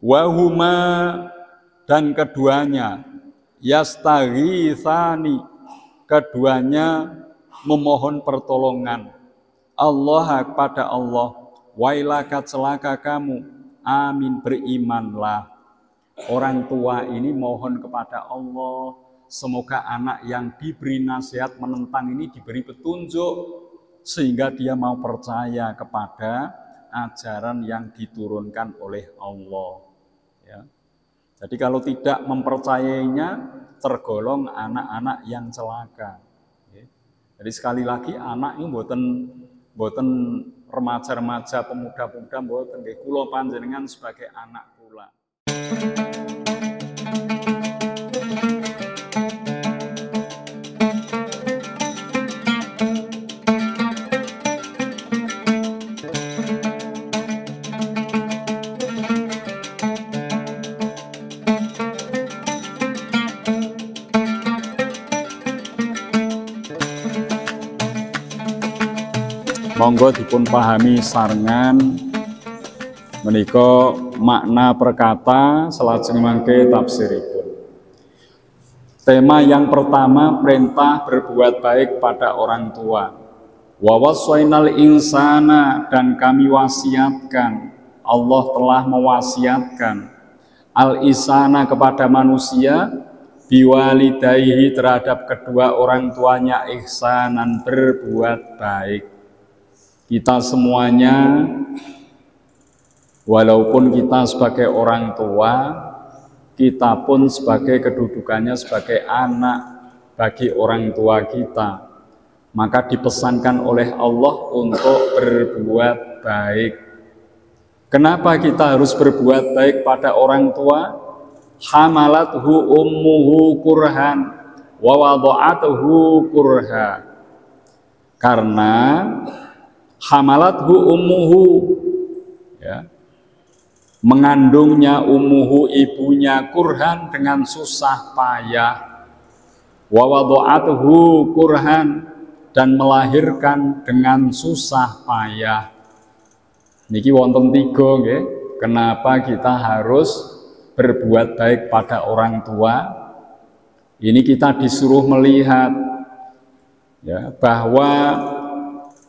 Wahuma, dan keduanya, yastaghitsani, keduanya memohon pertolongan. Allah, kepada Allah. Wailaka, celaka kamu. Amin, berimanlah. Orang tua ini mohon kepada Allah, semoga anak yang diberi nasihat menentang ini diberi petunjuk, sehingga dia mau percaya kepada ajaran yang diturunkan oleh Allah. Ya. Jadi kalau tidak mempercayainya, tergolong anak-anak yang celaka. Jadi sekali lagi, anak ini boten remaja-remaja, pemuda-pemuda, boten nggih, kula panjenengan sebagai anak kula. Monggo dipun pahami sarengan menika makna perkata salajeng mangke tafsiripun. Tema yang pertama, perintah berbuat baik pada orang tua. Wa wassainal insana, dan kami wasiatkan, Allah telah mewasiatkan al-insana, kepada manusia, biwalidayhi, terhadap kedua orang tuanya, ihsanan, berbuat baik. Kita semuanya, walaupun kita sebagai orang tua, kita pun sebagai kedudukannya sebagai anak bagi orang tua kita, maka dipesankan oleh Allah untuk berbuat baik. Kenapa kita harus berbuat baik pada orang tua? Hamalathu ummuhu kurhan wa wada'atuhu kurha. Karena hamalathu ummuhu, ya, mengandungnya ummuhu, ibunya, kurhan, dengan susah payah, wa wada'atuhu kurhan, dan melahirkan dengan susah payah. Niki wonten tiga nggih, kenapa kita harus berbuat baik pada orang tua. Ini kita disuruh melihat, ya, bahwa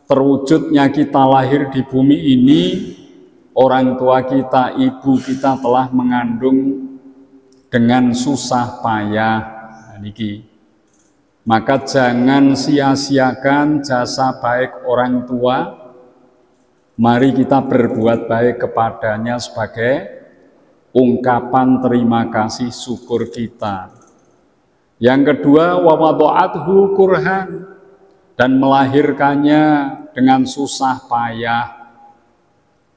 terwujudnya kita lahir di bumi ini, orang tua kita, ibu kita telah mengandung dengan susah payah. Niki, maka jangan sia-siakan jasa baik orang tua. Mari kita berbuat baik kepadanya sebagai ungkapan terima kasih syukur kita. Yang kedua, wa wada'athu kurhan, dan melahirkannya dengan susah payah.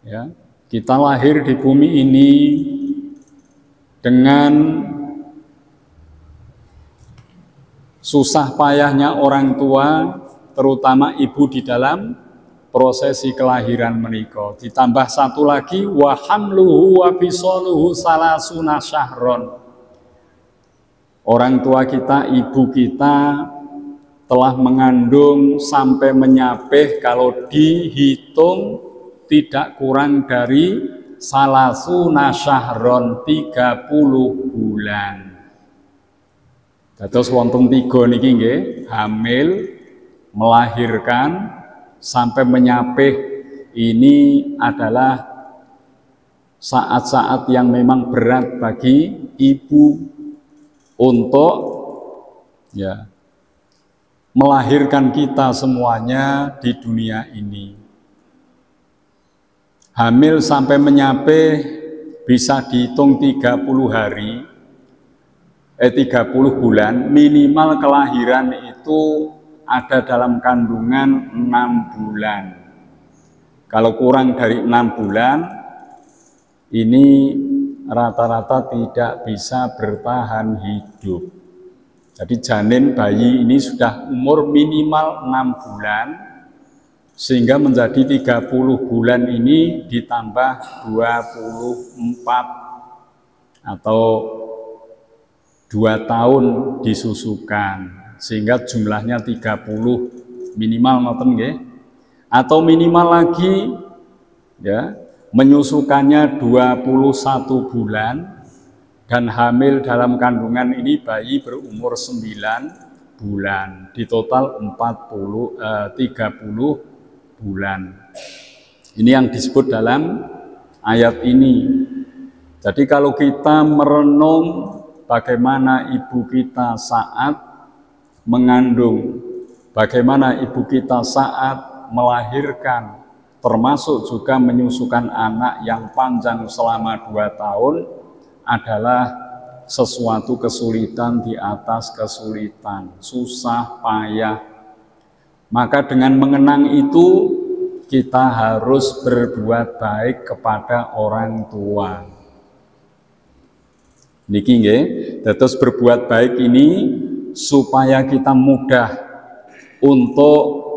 Ya, kita lahir di bumi ini dengan susah payahnya orang tua, terutama ibu di dalam prosesi kelahiran menika. Ditambah satu lagi, wa hamluhu wa fisaluhu salasuna syahron. Orang tua kita, ibu kita telah mengandung sampai menyapih, kalau dihitung tidak kurang dari salasuna syahron, 30 bulan. Dados wonten tiga niki nggih, hamil, melahirkan, sampai menyapih. Ini adalah saat-saat yang memang berat bagi ibu untuk, ya, melahirkan kita semuanya di dunia ini. Hamil sampai menyapih bisa dihitung 30 hari, 30 bulan, minimal kelahiran itu ada dalam kandungan 6 bulan. Kalau kurang dari 6 bulan, ini rata-rata tidak bisa bertahan hidup. Jadi janin bayi ini sudah umur minimal 6 bulan, sehingga menjadi 30 bulan ini ditambah 24 atau 2 tahun disusukan, sehingga jumlahnya 30 minimal, ngoten nggih. Atau minimal lagi, ya, menyusukannya 21 bulan, dan hamil dalam kandungan ini bayi berumur 9 bulan, di total 30 bulan. Ini yang disebut dalam ayat ini. Jadi kalau kita merenung bagaimana ibu kita saat mengandung, bagaimana ibu kita saat melahirkan, termasuk juga menyusukan anak yang panjang selama 2 tahun, adalah sesuatu kesulitan di atas kesulitan, susah, payah. Maka dengan mengenang itu, kita harus berbuat baik kepada orang tua. Niki nggih, terus berbuat baik ini supaya kita mudah untuk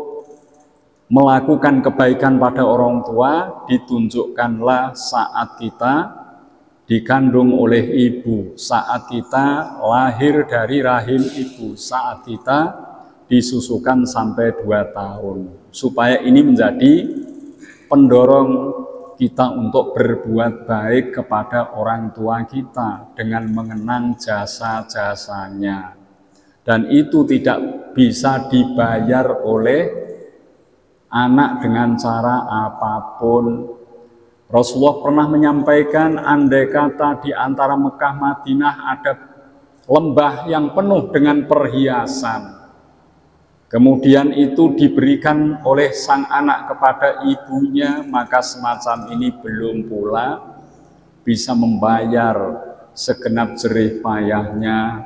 melakukan kebaikan pada orang tua, ditunjukkanlah saat kita dikandung oleh ibu, saat kita lahir dari rahim ibu, saat kita disusukan sampai 2 tahun, supaya ini menjadi pendorong kita untuk berbuat baik kepada orang tua kita dengan mengenang jasa-jasanya. Dan itu tidak bisa dibayar oleh anak dengan cara apapun. Rasulullah pernah menyampaikan, andai kata di antara Mekah Madinah ada lembah yang penuh dengan perhiasan, kemudian itu diberikan oleh sang anak kepada ibunya, maka semacam ini belum pula bisa membayar segenap jerih payahnya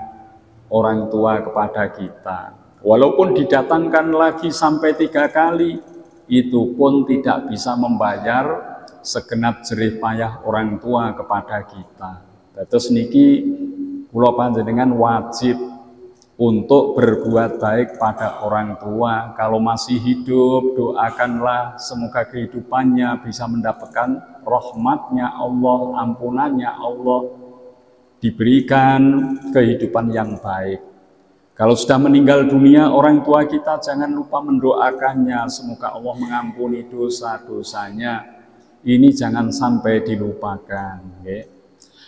orang tua kepada kita. Walaupun didatangkan lagi sampai 3 kali, itu pun tidak bisa membayar segenap jerih payah orang tua kepada kita. Terus niki kula panjenengan wajib untuk berbuat baik pada orang tua. Kalau masih hidup, doakanlah semoga kehidupannya bisa mendapatkan rahmatnya Allah, ampunannya Allah, diberikan kehidupan yang baik. Kalau sudah meninggal dunia orang tua kita, jangan lupa mendoakannya, semoga Allah mengampuni dosa-dosanya. Ini jangan sampai dilupakan.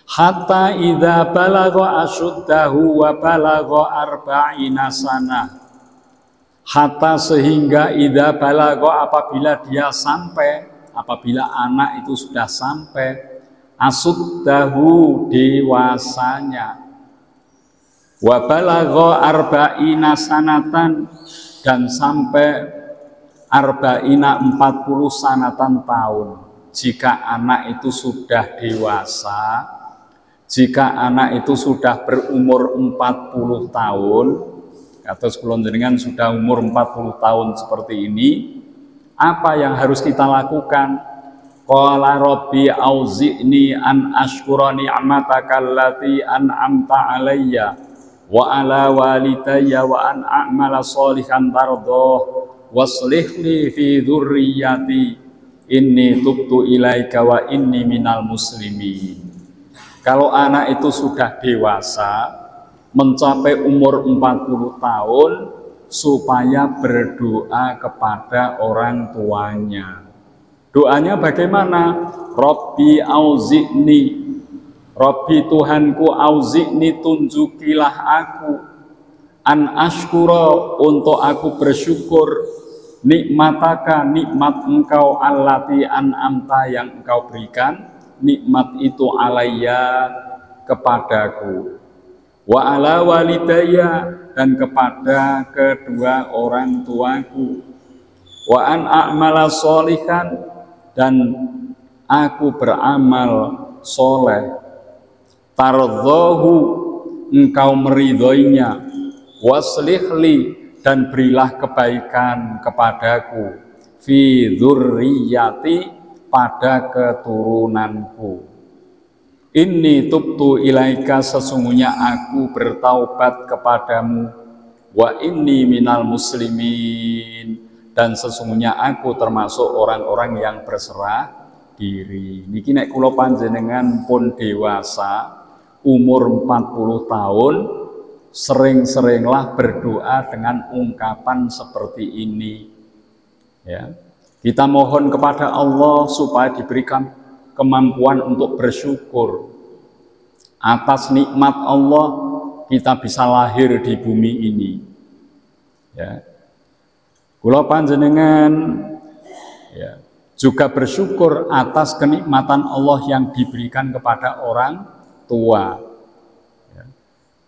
Hatta idza balagha asyuddahu wa balagha arba'ina sanah. Hatta sehingga idza balagha, apabila dia sampai, apabila anak itu sudah sampai, asyuddahu dewasanya, wa balagha arba'ina sanatan, dan sampai arba'ina 40 sanatan tahun. Jika anak itu sudah dewasa, jika anak itu sudah berumur 40 tahun, kados kula njenengan sudah umur 40 tahun seperti ini, apa yang harus kita lakukan? Qala rabbi auzi'ni an ashkura ni'mataka allati an'amta alayya wa ala walidayya wa an a'mala sholihan tardah waslih li fi dzurriyyati inni tubtu ilaika wa inni minal muslimin. Kalau anak itu sudah dewasa, mencapai umur 40 tahun, supaya berdoa kepada orang tuanya. Doanya bagaimana? Rabbi auzi'ni, Rabbi Tuhanku, auzi'ni, tunjukilah aku, an ashkura, untuk aku bersyukur, nikmataka, nikmat engkau, allati an'amta, yang engkau berikan nikmat itu alayya, kepadaku, wa ala walidayya, dan kepada kedua orang tuaku, wa an a'mala sholihan, dan aku beramal soleh, tardhahu, engkau meridhoinya, waslihli, dan berilah kebaikan kepadaku, fi dzurriyyati, pada keturunanku. Inni tubtu ilaika, sesungguhnya aku bertaubat kepadamu, wa inni minal muslimin, dan sesungguhnya aku termasuk orang-orang yang berserah diri. Niki nek kula panjenengan pun dewasa, umur 40 tahun, sering-seringlah berdoa dengan ungkapan seperti ini. Ya. Kita mohon kepada Allah supaya diberikan kemampuan untuk bersyukur atas nikmat Allah kita bisa lahir di bumi ini. Ya. Kula panjenengan ya, juga bersyukur atas kenikmatan Allah yang diberikan kepada orang tua. Ya.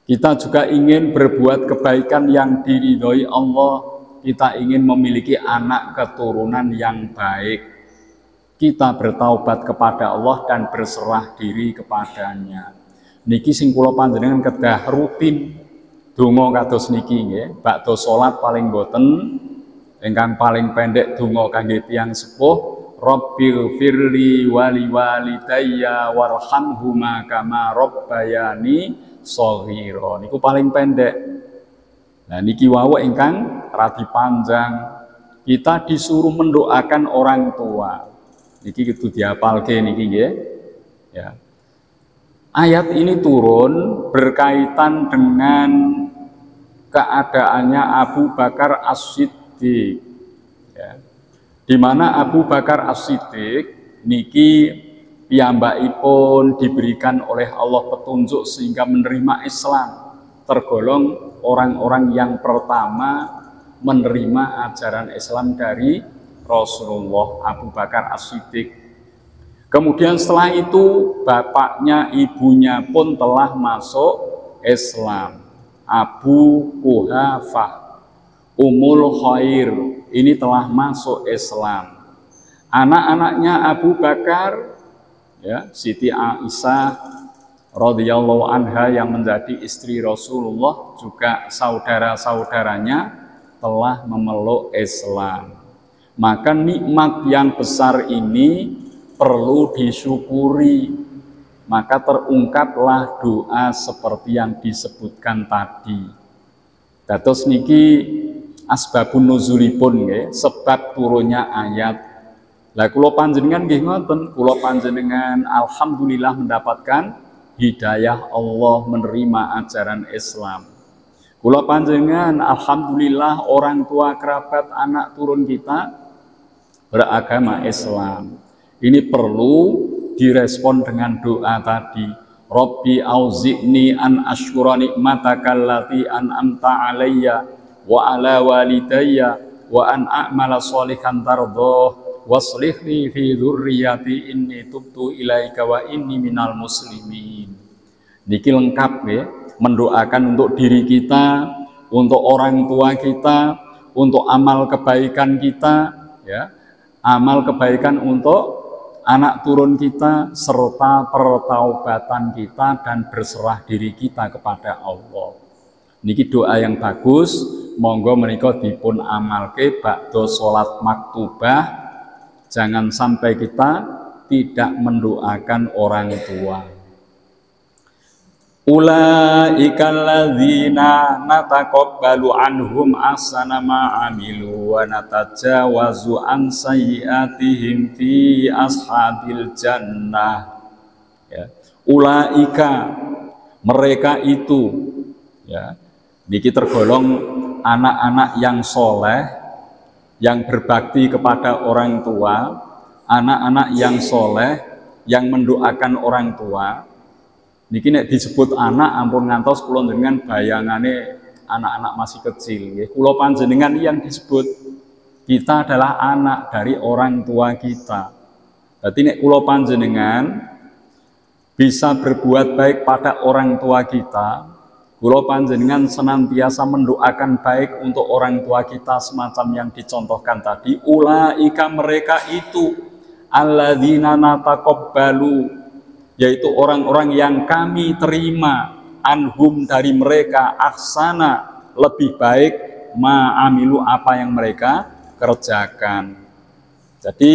Kita juga ingin berbuat kebaikan yang diridhoi Allah. Kita ingin memiliki anak keturunan yang baik. Kita bertaubat kepada Allah dan berserah diri kepadanya. Niki sing kula panjenengan kedah rutin donga kados niki nggih. Bakda salat paling boten ingkang paling pendek donga kangge tiyang sepuh, Rabbil firli wali walidayya warhamhuma kama rabbayani shaghira. Niku paling pendek. Nah niki wau ingkang radi panjang. Kita disuruh mendoakan orang tua. Niki kudu diapalke niki nggih. Ya. Ayat ini turun berkaitan dengan keadaannya Abu Bakar As-Siddiq. Ya. Di mana Abu Bakar As-Siddiq niki piyambakipun diberikan oleh Allah petunjuk sehingga menerima Islam, tergolong orang-orang yang pertama menerima ajaran Islam dari Rasulullah, Abu Bakar As-Siddiq. Kemudian setelah itu bapaknya, ibunya pun telah masuk Islam. Abu Quhafah Ummul Khair ini telah masuk Islam. Anak-anaknya Abu Bakar, ya, Siti Aisyah radhiyallahu anha yang menjadi istri Rasulullah, juga saudara-saudaranya telah memeluk Islam. Maka nikmat yang besar ini perlu disyukuri. Maka terungkaplah doa seperti yang disebutkan tadi. Dados niki asbabun nuzulipun nggih, sebab turunnya ayat. Lah kula panjenengan nggih ngoten, kula panjenengan alhamdulillah mendapatkan hidayah Allah, menerima ajaran Islam. Kula panjenengan alhamdulillah orang tua kerabat anak turun kita beragama Islam. Ini perlu direspon dengan doa tadi. Rabbi auzi'ni an asykura nikmataka allati an'amta alayya wa ala walidayya wa an a'mala sholihan tardhah waslih li fi dzurriyyati inni tubtu ilaika wa inni minal muslimin. Niki lengkap ya, mendoakan untuk diri kita, untuk orang tua kita, untuk amal kebaikan kita, ya. Amal kebaikan untuk anak turun kita, serta pertaubatan kita dan berserah diri kita kepada Allah. Niki doa yang bagus, monggo menika dipun amalke bakda salat maktubah. Jangan sampai kita tidak mendoakan orang tua. Ulaika alladzina nataqabbalu anhum ahsana ma amilu wa natajawazu an sayyi'atihim fi ashabil jannah. Ya. Ulaika, mereka itu, ya, niki tergolong anak-anak yang soleh, yang berbakti kepada orang tua, anak-anak yang soleh, yang mendoakan orang tua. Niki nek disebut anak ampun ngantos kula dengan bayangane anak-anak masih kecil nggih. Kula panjenengan yang disebut, kita adalah anak dari orang tua kita. Berarti nek kula panjenengan bisa berbuat baik pada orang tua kita, kula panjenengan senantiasa mendoakan baik untuk orang tua kita semacam yang dicontohkan tadi. Ulaika, mereka itu alladzina nataqabbalu, yaitu orang-orang yang kami terima anhum dari mereka ahsana, lebih baik ma'amilu, apa yang mereka kerjakan. Jadi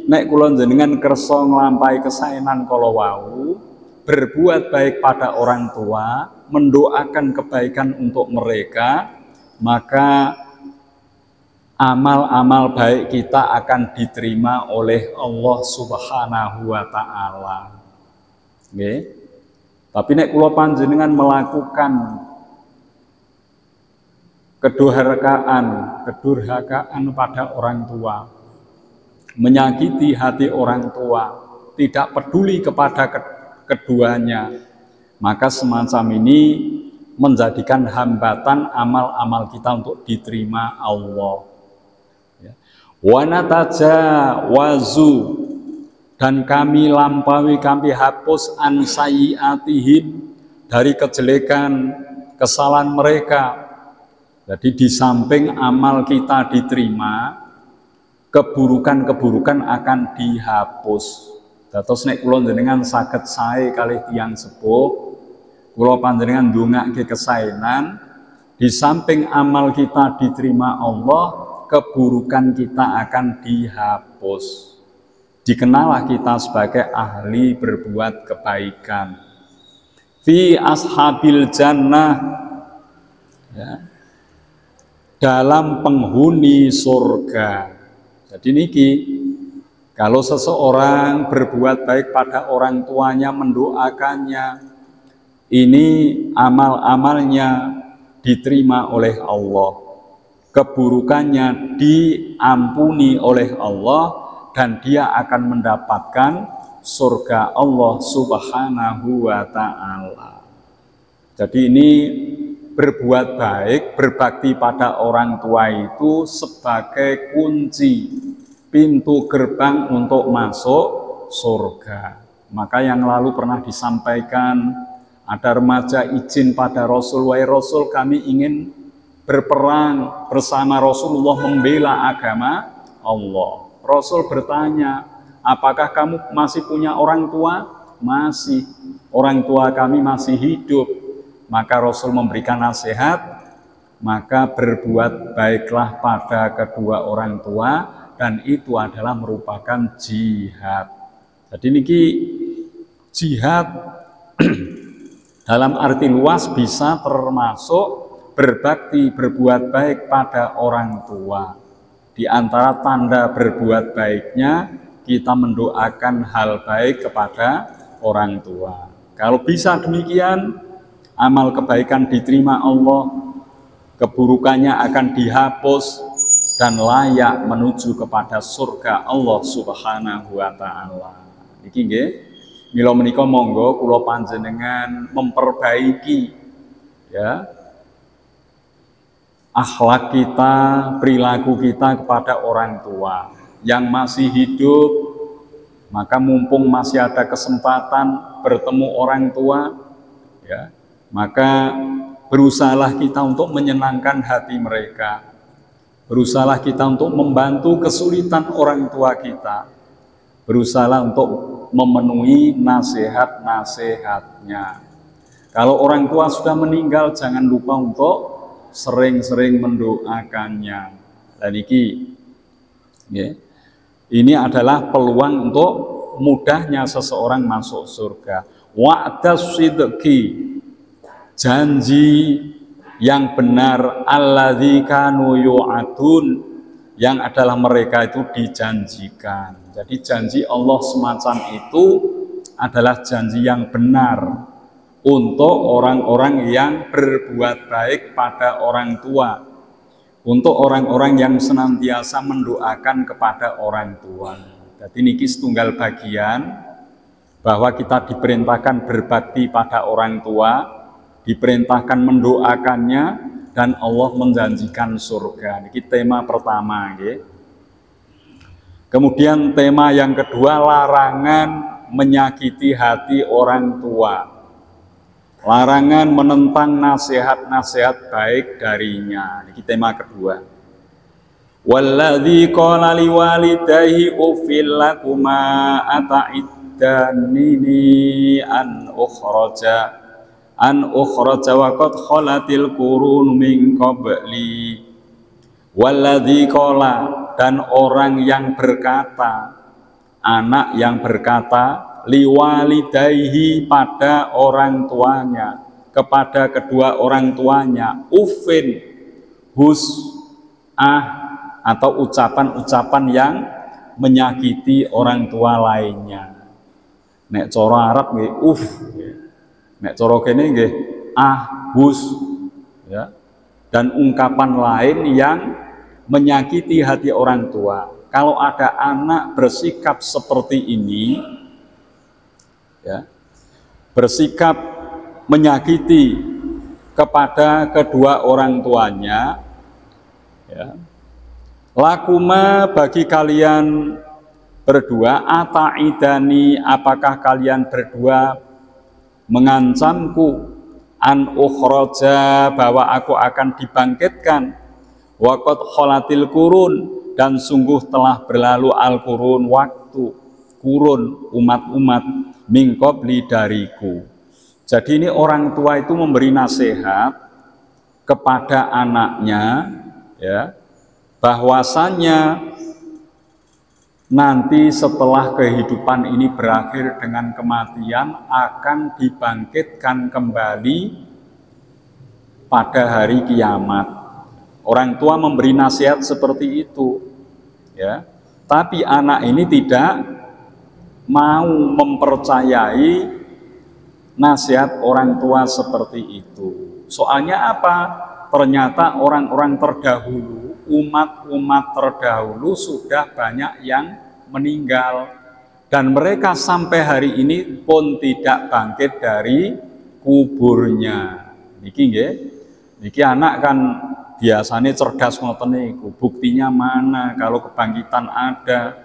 nek kula jenengan kersa nglampahi kesaenan kala wau, berbuat baik pada orang tua, mendoakan kebaikan untuk mereka, maka amal-amal baik kita akan diterima oleh Allah Subhanahu wa taala. Nggih. Tapi nek kula panjenengan melakukan kedurhakaan pada orang tua, menyakiti hati orang tua, tidak peduli kepada keduanya, maka semacam ini menjadikan hambatan amal-amal kita untuk diterima Allah. Wa natajawazu, dan kami lampaui, kami hapus an sayyiatihim, dari kejelekan kesalahan mereka. Jadi di samping amal kita diterima, keburukan-keburukan akan dihapus. Dados nek kula jenengan saged sae kalih tiyang sepuh, kula panjenengan ndongake kesaenan, di samping amal kita diterima Allah, keburukan kita akan dihapus. Dikenalah kita sebagai ahli berbuat kebaikan. Fi ashabil jannah, ya, dalam penghuni surga. Jadi niki, kalau seseorang berbuat baik pada orang tuanya, mendoakannya, ini amal-amalnya diterima oleh Allah, keburukannya diampuni oleh Allah, dan dia akan mendapatkan surga Allah Subhanahu wa ta'ala. Jadi ini berbuat baik, berbakti pada orang tua itu sebagai kunci pintu gerbang untuk masuk surga. Maka yang lalu pernah disampaikan, ada remaja izin pada Rasul, wahai Rasul, kami ingin berperang bersama Rasulullah membela agama Allah. Rasul bertanya, apakah kamu masih punya orang tua? Masih. Orang tua kami masih hidup. Maka Rasul memberikan nasihat, maka berbuat baiklah pada kedua orang tua, dan itu adalah merupakan jihad. Jadi niki jihad dalam arti luas bisa termasuk berbakti, berbuat baik pada orang tua. Di antara tanda berbuat baiknya, kita mendoakan hal baik kepada orang tua. Kalau bisa demikian, amal kebaikan diterima Allah, keburukannya akan dihapus, dan layak menuju kepada surga Allah Subhanahu wa ta'ala. Iki nggih, mila menika monggo kula panjenengan memperbaiki ya akhlak kita, perilaku kita kepada orang tua yang masih hidup. Maka mumpung masih ada kesempatan bertemu orang tua, ya, maka berusahalah kita untuk menyenangkan hati mereka. Berusahalah kita untuk membantu kesulitan orang tua kita. Berusahalah untuk memenuhi nasihat-nasihatnya. Kalau orang tua sudah meninggal, jangan lupa untuk sering-sering mendoakannya. Dan ini adalah peluang untuk mudahnya seseorang masuk surga. Wa'das sidqi, janji yang benar, alladzi kanu yu'adun, yang adalah mereka itu dijanjikan. Jadi janji Allah semacam itu adalah janji yang benar untuk orang-orang yang berbuat baik pada orang tua, untuk orang-orang yang senantiasa mendoakan kepada orang tua. Jadi niki setunggal bagian bahwa kita diperintahkan berbakti pada orang tua, diperintahkan mendoakannya, dan Allah menjanjikan surga. Ini tema pertama. Kemudian tema yang kedua, larangan menyakiti hati orang tua. Larangan menentang nasihat-nasihat baik darinya. Ini tema kedua. Walladzi qala liwalidayhi uffil lakuma ata'iddanini an ukhraja wa qad khalatil qurun min qabli. Walladzi qala, dan orang yang berkata, anak yang berkata, liwalidayhi, pada orang tuanya, kepada kedua orang tuanya, uffin, atau ucapan-ucapan yang menyakiti orang tua lainnya. Nek cara Arab nggih nek cara kene nggih ya. Dan ungkapan lain yang menyakiti hati orang tua. Kalau ada anak bersikap seperti ini, ya, bersikap menyakiti kepada kedua orang tuanya, ya, lakuma bagi kalian berdua, ataidani apakah kalian berdua mengancamku, an ukhroja bahwa aku akan dibangkitkan, waqad kholatil kurun dan sungguh telah berlalu al kurun waktu, kurun umat-umat min qabli dariku. Jadi ini orang tua itu memberi nasihat kepada anaknya, ya, bahwasannya nanti setelah kehidupan ini berakhir dengan kematian akan dibangkitkan kembali pada hari kiamat. Orang tua memberi nasihat seperti itu, ya. Tapi anak ini tidak mau mempercayai nasihat orang tua seperti itu. Soalnya apa? Ternyata orang-orang terdahulu, umat-umat terdahulu sudah banyak yang meninggal, dan mereka sampai hari ini pun tidak bangkit dari kuburnya. Niki nggih, niki anak kan biasanya cerdas ngoten niku. Buktinya mana kalau kebangkitan ada?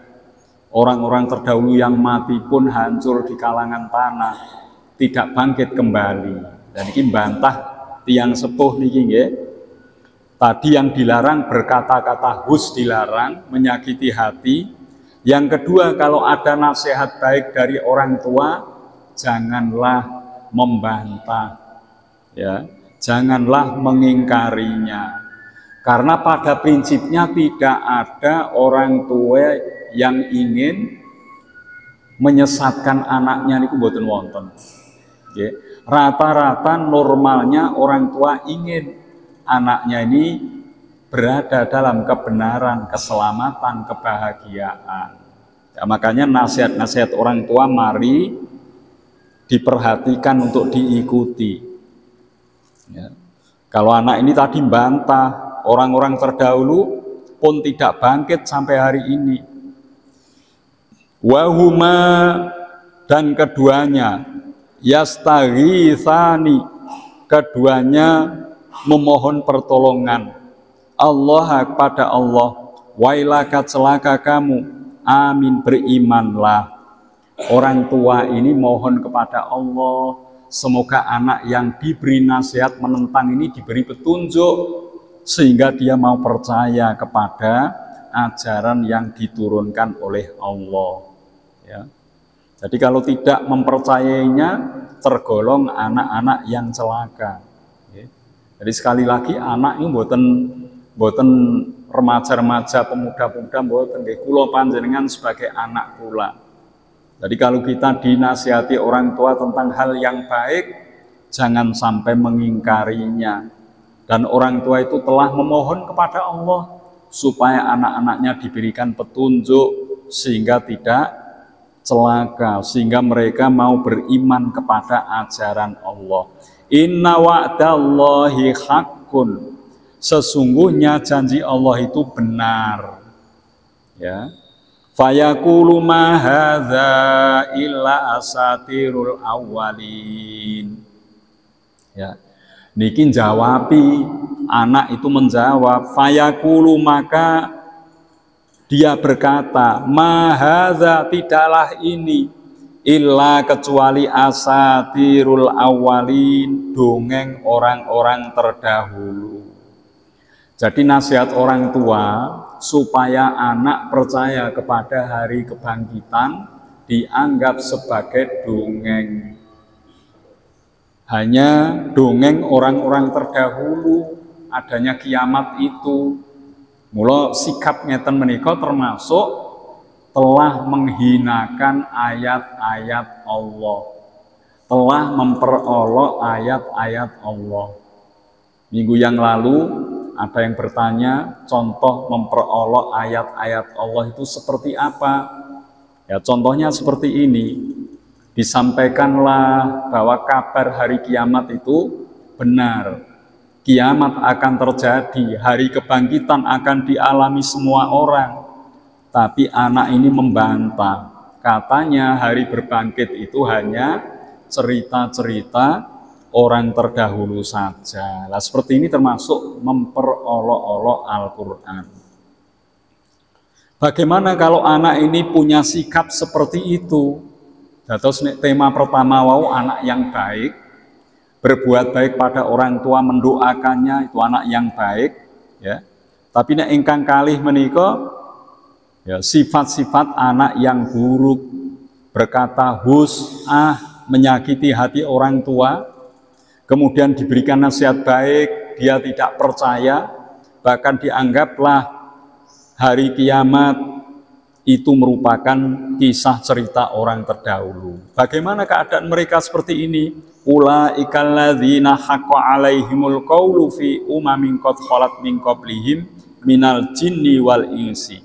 Orang-orang terdahulu yang mati pun hancur di kalangan tanah, tidak bangkit kembali. Dan ini bantah tiang sepuh niki nggih. Tadi yang dilarang berkata-kata hus dilarang, menyakiti hati. Yang kedua, kalau ada nasihat baik dari orang tua, janganlah membantah, ya, janganlah mengingkarinya. Karena pada prinsipnya tidak ada orang tua yang ingin menyesatkan anaknya niku mboten wonten. Rata-rata normalnya orang tua ingin anaknya ini berada dalam kebenaran, keselamatan, kebahagiaan. Ya, makanya nasihat-nasihat orang tua mari diperhatikan untuk diikuti. Ya. Kalau anak ini tadi bantah, orang-orang terdahulu pun tidak bangkit sampai hari ini. Wahuma dan keduanya yastaghitsani, keduanya memohon pertolongan Allah kepada Allah. Wailaka celaka kamu, amin berimanlah. Orang tua ini mohon kepada Allah, semoga anak yang diberi nasihat menentang ini diberi petunjuk sehingga dia mau percaya kepada ajaran yang diturunkan oleh Allah, ya. Jadi kalau tidak mempercayainya tergolong anak-anak yang celaka. Jadi sekali lagi anak ini boten remaja-remaja, pemuda-pemuda, boten nggih, kula panjenengan sebagai anak kula. Jadi kalau kita dinasihati orang tua tentang hal yang baik, jangan sampai mengingkarinya. Dan orang tua itu telah memohon kepada Allah supaya anak-anaknya diberikan petunjuk sehingga tidak celaka, sehingga mereka mau beriman kepada ajaran Allah. Inna wa'dallahi haqqun, sesungguhnya janji Allah itu benar, ya. Fayaqulu ma hadza illa asatirul awwalin, ya. Niki jawabi, anak itu menjawab, fayaqulu, maka dia berkata, ma hadza, tidaklah ini, illa kecuali asatirul awwalin, dongeng orang-orang terdahulu. Jadi nasihat orang tua supaya anak percaya kepada hari kebangkitan dianggap sebagai dongeng. Hanya dongeng orang-orang terdahulu adanya kiamat itu. Mula sikap ngeten menika termasuk telah menghinakan ayat-ayat Allah, telah memperolok ayat-ayat Allah. Minggu yang lalu ada yang bertanya, contoh memperolok ayat-ayat Allah itu seperti apa? Ya, contohnya seperti ini. Disampaikanlah bahwa kabar hari kiamat itu benar. Kiamat akan terjadi, hari kebangkitan akan dialami semua orang. Tapi anak ini membantah. katanya hari berbangkit itu hanya cerita-cerita orang terdahulu saja. Nah, seperti ini termasuk memperolok-olok Al-Quran. Bagaimana kalau anak ini punya sikap seperti itu? Terus tema pertama wau anak yang baik, berbuat baik pada orang tua, mendoakannya, itu anak yang baik, ya. Tapi nek ingkang kalih menika ya sifat-sifat anak yang buruk, berkata menyakiti hati orang tua, kemudian diberikan nasihat baik, dia tidak percaya, bahkan dianggaplah hari kiamat itu merupakan kisah cerita orang terdahulu. Bagaimana keadaan mereka seperti ini? Ulaikal ladzina haqqa 'alaihimul qaulu fi umamin qad khalat min qablihim minal jinni wal insi.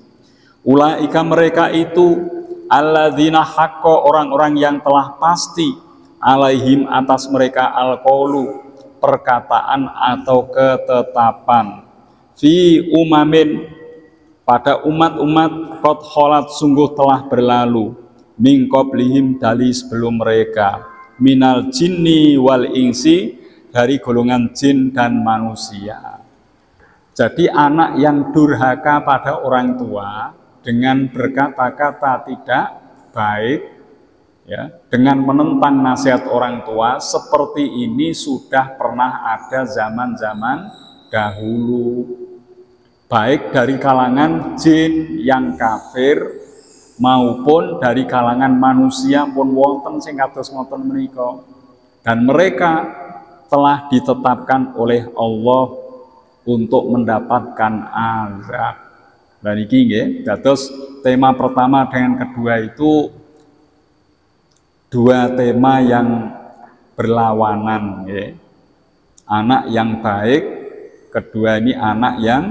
Ulaika mereka itu alladzina haqqa, orang-orang yang telah pasti, alaihim atas mereka al-qaulu, perkataan atau ketetapan, fi umamin, pada umat-umat qad khalat, sungguh telah berlalu, min qablihim, dari sebelum mereka, minal jinni wal insi, dari golongan jin dan manusia. Jadi anak yang durhaka pada orang tua dengan berkata-kata tidak baik, ya, dengan menentang nasihat orang tua, seperti ini sudah pernah ada zaman-zaman dahulu, baik dari kalangan jin yang kafir maupun dari kalangan manusia pun wonten sing kados ngoten menika, dan mereka telah ditetapkan oleh Allah untuk mendapatkan azab. Dan iki nggih, dados tema pertama dengan kedua itu dua tema yang berlawanan, nggih. Anak yang baik, kedua ini anak yang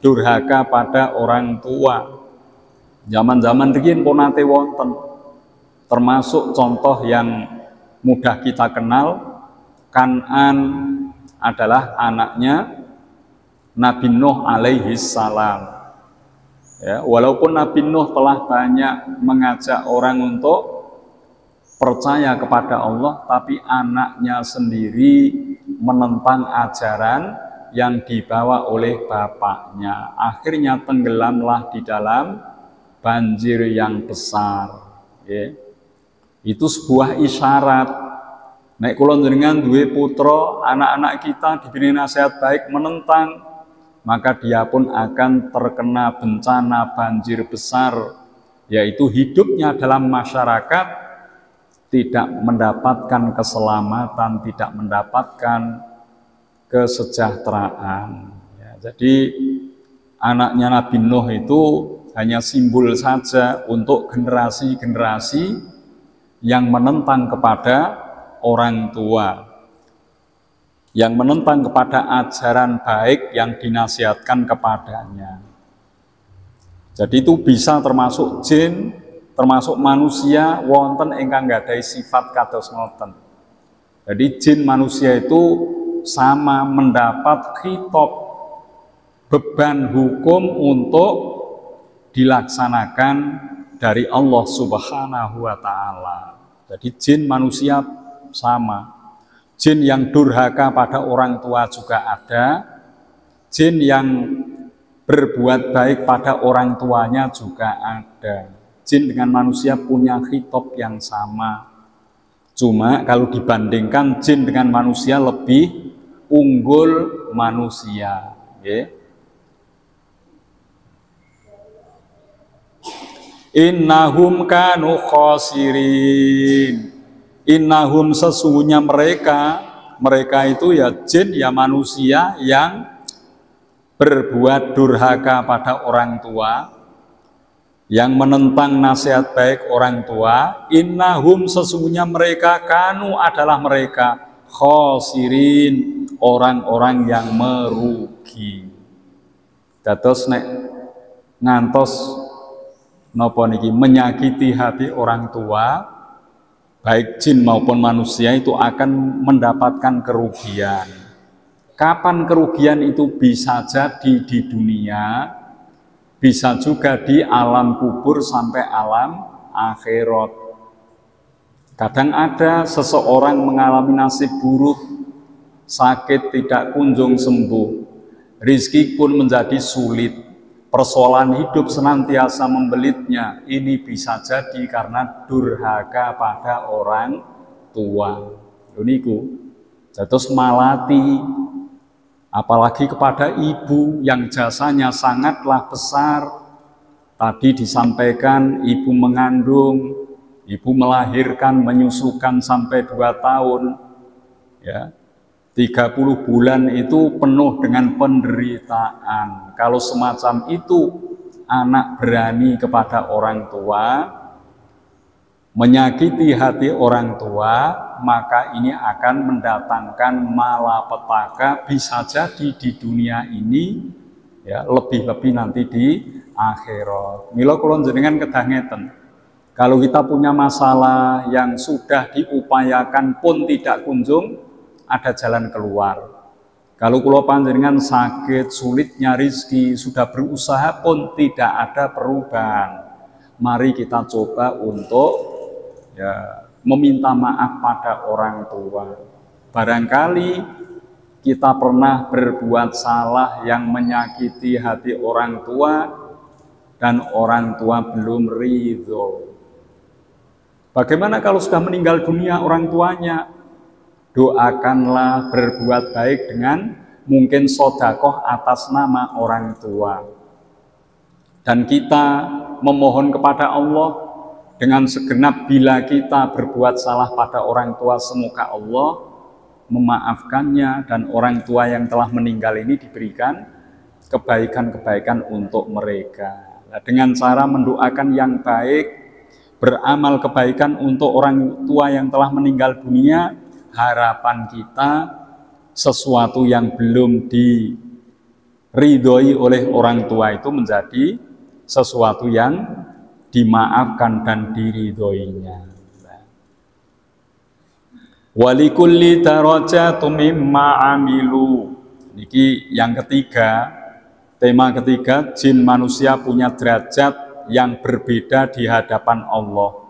durhaka pada orang tua. Zaman-zaman riyin pun nate wonten, termasuk contoh yang mudah kita kenal, Kan'an adalah anaknya Nabi Nuh alaihi salam. Ya, walaupun Nabi Nuh telah banyak mengajak orang untuk percaya kepada Allah, tapi anaknya sendiri menentang ajaran yang dibawa oleh bapaknya. Akhirnya tenggelamlah di dalam banjir yang besar. Ya. Itu sebuah isyarat. Nek kula njenengan duwe putra, anak-anak kita diberi nasihat baik menentang, maka dia pun akan terkena bencana banjir besar, yaitu hidupnya dalam masyarakat tidak mendapatkan keselamatan, tidak mendapatkan kesejahteraan. Ya, jadi anaknya Nabi Nuh itu hanya simbol saja untuk generasi-generasi yang menentang kepada orang tua, yang menentang kepada ajaran baik yang dinasihatkan kepadanya. Jadi itu bisa termasuk jin, termasuk manusia, wonten ingkang gadhahi sifat kados ngoten. Jadi jin manusia itu sama mendapat khitab, beban hukum untuk dilaksanakan dari Allah Subhanahu wa Ta'ala. Jadi jin manusia sama. Jin yang durhaka pada orang tua juga ada, jin yang berbuat baik pada orang tuanya juga ada. Jin dengan manusia punya khitab yang sama. Cuma kalau dibandingkan jin dengan manusia lebih unggul manusia. Okay. Innahum kanu khosirin. Innahum, sesungguhnya mereka itu ya jin ya manusia yang berbuat durhaka pada orang tua, yang menentang nasihat baik orang tua. Innahum, sesungguhnya mereka, kanu adalah mereka, khosirin, orang-orang yang merugi. Dados nek ngantos napa niki menyakiti hati orang tua, baik jin maupun manusia, itu akan mendapatkan kerugian. Kapan kerugian itu? Bisa jadi di dunia, bisa juga di alam kubur sampai alam akhirat. Kadang ada seseorang mengalami nasib buruk, sakit tidak kunjung sembuh, rizki pun menjadi sulit, persoalan hidup senantiasa membelitnya. Ini bisa jadi karena durhaka pada orang tua. Uniku, terus malati, apalagi kepada ibu yang jasanya sangatlah besar. Tadi disampaikan ibu mengandung, ibu melahirkan, menyusukan sampai 2 tahun, ya. 30 bulan itu penuh dengan penderitaan. Kalau semacam itu anak berani kepada orang tua, menyakiti hati orang tua, maka ini akan mendatangkan malapetaka, bisa jadi di dunia ini, ya, lebih-lebih nanti di akhirat. Mila kula jenengan kedah ngeten. Kalau kita punya masalah yang sudah diupayakan pun tidak kunjung ada jalan keluar. Kalau kula panjenengan sakit, sulitnya rizki, sudah berusaha pun tidak ada perubahan. Mari kita coba untuk meminta maaf pada orang tua. Barangkali kita pernah berbuat salah yang menyakiti hati orang tua dan orang tua belum ridho. Bagaimana kalau sudah meninggal dunia orang tuanya? Doakanlah, berbuat baik dengan mungkin sedekah atas nama orang tua. Dan kita memohon kepada Allah dengan segenap bila kita berbuat salah pada orang tua, semoga Allah memaafkannya dan orang tua yang telah meninggal ini diberikan kebaikan-kebaikan untuk mereka. Nah, dengan cara mendoakan yang baik, beramal kebaikan untuk orang tua yang telah meninggal dunia, harapan kita sesuatu yang belum diridhoi oleh orang tua itu menjadi sesuatu yang dimaafkan dan diridhoinya. Walikulli darajatum mimma amilu. Niki yang ketiga, tema ketiga, jin manusia punya derajat yang berbeda di hadapan Allah.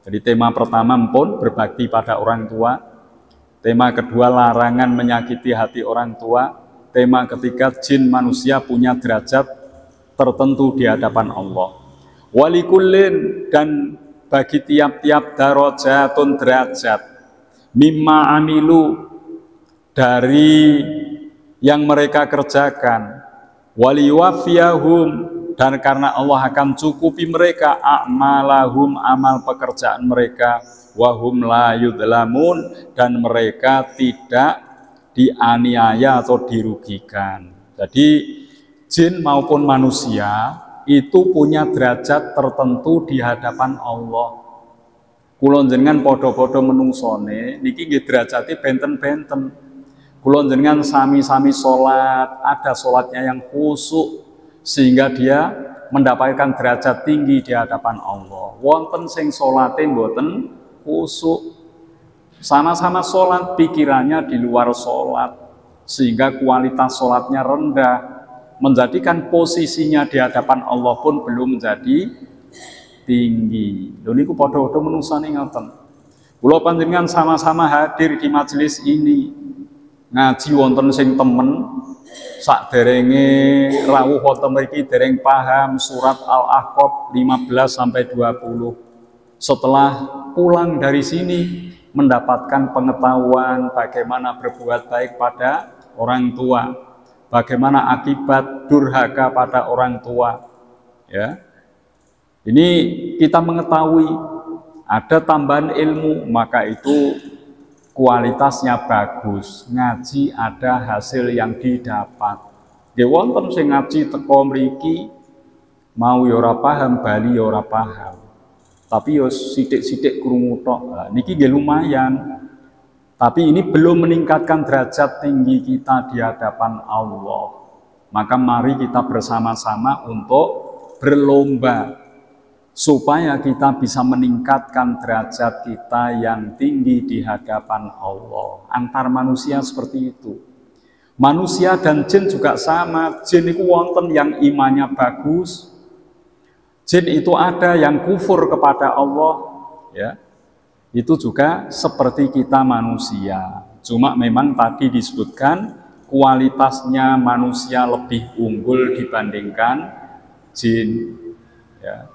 Jadi tema pertama pun berbakti pada orang tua. Tema kedua, larangan menyakiti hati orang tua. Tema ketiga, jin manusia punya derajat tertentu di hadapan Allah. Walikullin, dan bagi tiap-tiap darajatun derajat, mimma amilu, dari yang mereka kerjakan, waliwafiyahum, dan karena Allah akan cukupi mereka a'malahum, amal pekerjaan mereka, wahum la yudlamun, dan mereka tidak dianiaya atau dirugikan. Jadi jin maupun manusia itu punya derajat tertentu di hadapan Allah. Kula jenengan padha-padha menungsone niki nggih derajate benten-benten. Kula jenengan sami-sami salat, ada salatnya yang khusyuk sehingga dia mendapatkan derajat tinggi di hadapan Allah. Wonten sing salate mboten khusyuk. Sama-sama salat, pikirannya di luar salat sehingga kualitas salatnya rendah, menjadikan posisinya di hadapan Allah pun belum menjadi tinggi. Lho niku padha-padha menungsane ngoten. Kula panjenengan sama-sama hadir di majelis ini, ngaji wonten sing temen, sakderenge rawuh wonten mriki dereng paham surat Al-Ahqaf 15 sampai 20. Setelah pulang dari sini mendapatkan pengetahuan bagaimana berbuat baik pada orang tua, bagaimana akibat durhaka pada orang tua, ya. Ini kita mengetahui ada tambahan ilmu, maka itu kualitasnya bagus. Ngaji ada hasil yang didapat. Nggih wonten sing ngaji teko mriki mau ya ora paham, bali ya ora paham. Tapi ya sithik-sithik krungu tok. Nah, niki nggih lumayan. Tapi ini belum meningkatkan derajat tinggi kita di hadapan Allah. Maka mari kita bersama-sama untuk berlomba supaya kita bisa meningkatkan derajat kita yang tinggi di hadapan Allah. Antar manusia seperti itu. Manusia dan jin juga sama. Jin itu wonten yang imannya bagus, Jin itu ada yang kufur kepada Allah, ya. Itu juga seperti kita manusia. Cuma memang tadi disebutkan kualitasnya manusia lebih unggul dibandingkan jin. Ya.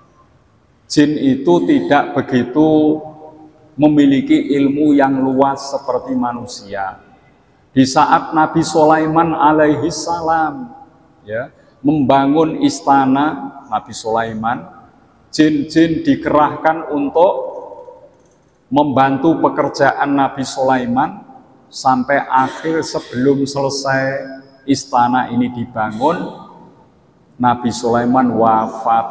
Jin itu tidak begitu memiliki ilmu yang luas seperti manusia. Di saat Nabi Sulaiman alaihi salam, ya, membangun istana Nabi Sulaiman, jin-jin dikerahkan untuk membantu pekerjaan Nabi Sulaiman sampai akhir sebelum selesai istana ini dibangun, Nabi Sulaiman wafat.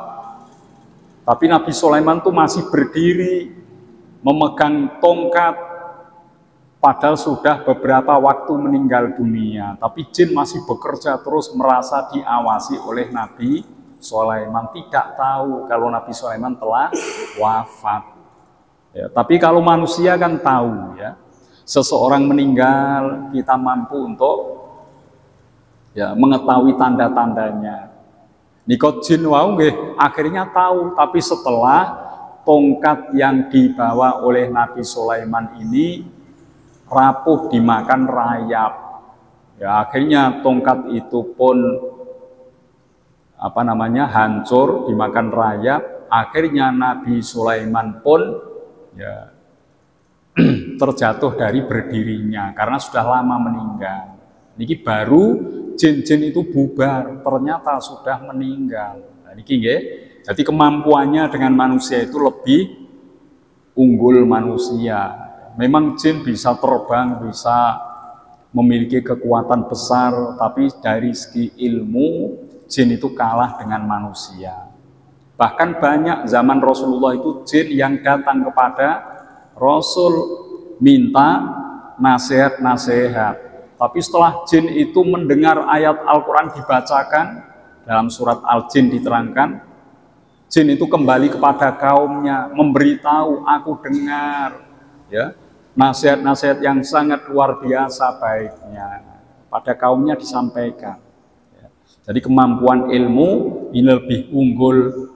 Tapi Nabi Sulaiman itu masih berdiri memegang tongkat, padahal sudah beberapa waktu meninggal dunia. Tapi jin masih bekerja terus, merasa diawasi oleh Nabi Sulaiman, tidak tahu kalau Nabi Sulaiman telah wafat. Ya, tapi kalau manusia kan tahu, ya, seseorang meninggal kita mampu untuk, ya, mengetahui tanda-tandanya. Nikot jin wau nggih akhirnya tahu, tapi setelah tongkat yang dibawa oleh Nabi Sulaiman ini rapuh dimakan rayap, ya, akhirnya tongkat itu pun hancur dimakan rayap. Akhirnya Nabi Sulaiman pun, ya, terjatuh dari berdirinya karena sudah lama meninggal. Niki baru jin-jin itu bubar, ternyata sudah meninggal. Nah, niki nggih. Jadi kemampuannya dengan manusia itu lebih unggul manusia. Memang jin bisa terbang, bisa memiliki kekuatan besar, tapi dari segi ilmu jin itu kalah dengan manusia. Bahkan banyak zaman Rasulullah itu jin yang datang kepada Rasul minta nasihat-nasihat. Tapi setelah jin itu mendengar ayat Al-Quran dibacakan, dalam surat Al-Jin diterangkan, jin itu kembali kepada kaumnya, memberitahu, aku dengar, ya, nasihat-nasihat yang sangat luar biasa baiknya. Pada kaumnya disampaikan. Jadi kemampuan ilmu ini lebih unggul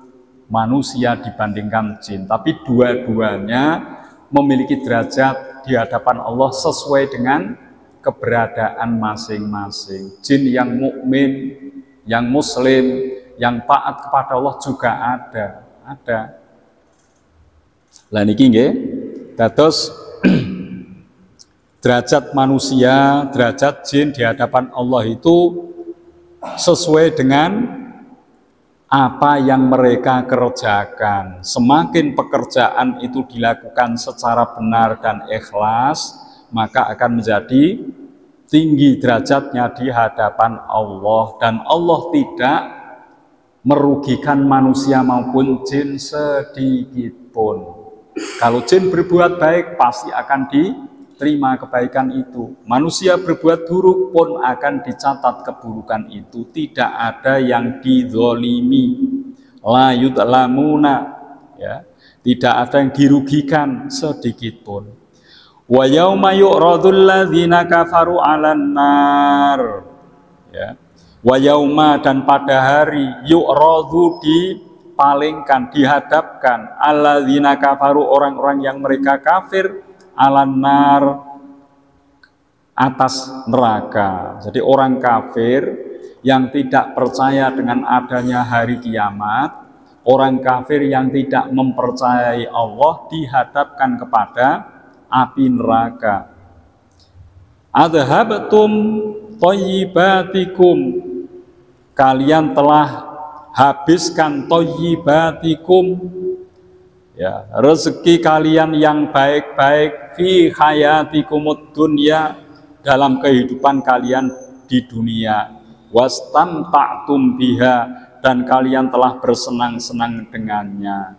manusia dibandingkan jin. Tapi dua-duanya memiliki derajat di hadapan Allah sesuai dengan keberadaan masing-masing. Jin yang mukmin, yang muslim, yang taat kepada Allah juga ada. Lah niki nggih, dados derajat manusia, derajat jin di hadapan Allah itu sesuai dengan apa yang mereka kerjakan. Semakin pekerjaan itu dilakukan secara benar dan ikhlas, maka akan menjadi tinggi derajatnya di hadapan Allah. Dan Allah tidak merugikan manusia maupun jin sedikit pun. Kalau jin berbuat baik, pasti akan diterima kebaikan itu. Manusia berbuat buruk pun akan dicatat keburukan itu. Tidak ada yang dizolimi, la yudlamuna, ya, tidak ada yang dirugikan sedikit pun. Wa yauma yu'radul ladzina kafaru 'alan nar, ya. Wa yauma, dan pada hari, yu'radu, dipalingkan, dihadapkan, alladzina kafaru, orang-orang yang mereka kafir, 'alan nar, atas neraka. Jadi orang kafir yang tidak percaya dengan adanya hari kiamat, orang kafir yang tidak mempercayai Allah dihadapkan kepada api neraka. Adhabtum thayyibatikum, kalian telah habiskan thayyibatikum, ya, rezeki kalian yang baik-baik, fi hayatikumud dunya, dalam kehidupan kalian di dunia, wastamta'tum biha, dan kalian telah bersenang-senang dengannya.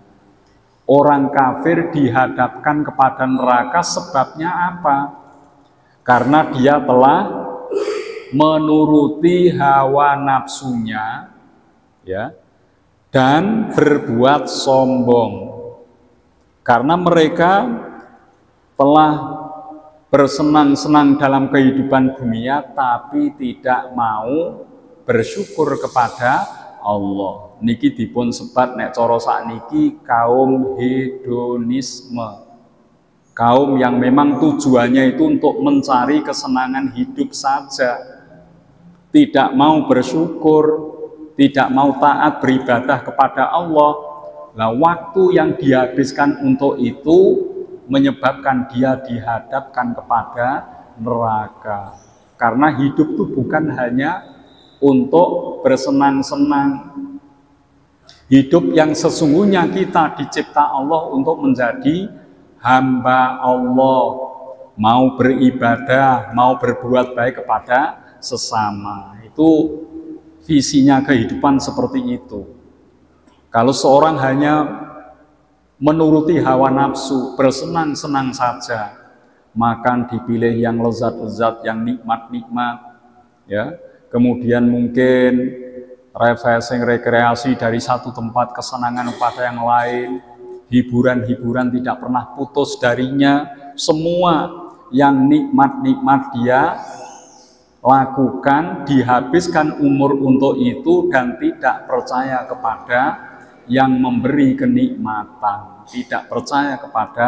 Orang kafir dihadapkan kepada neraka, sebabnya apa? Karena dia telah menuruti hawa nafsunya, ya, dan berbuat sombong. Karena mereka telah bersenang-senang dalam kehidupan dunia, tapi tidak mau bersyukur kepada Allah. Niki dipun sebat nek cara sakniki kaum hedonisme. Kaum yang memang tujuannya itu untuk mencari kesenangan hidup saja. Tidak mau bersyukur, tidak mau taat beribadah kepada Allah. Nah, waktu yang dihabiskan untuk itu menyebabkan dia dihadapkan kepada neraka. Karena hidup itu bukan hanya untuk bersenang-senang. Hidup yang sesungguhnya kita dicipta Allah untuk menjadi hamba Allah, mau beribadah, mau berbuat baik kepada sesama. Itu visinya kehidupan seperti itu. Kalau seorang hanya menuruti hawa nafsu, bersenang-senang saja, makan dipilih yang lezat-lezat, yang nikmat-nikmat, ya. Kemudian mungkin refreshing, rekreasi dari satu tempat kesenangan pada yang lain, hiburan-hiburan tidak pernah putus darinya, semua yang nikmat-nikmat dia lakukan, dihabiskan umur untuk itu dan tidak percaya kepada yang memberi kenikmatan, tidak percaya kepada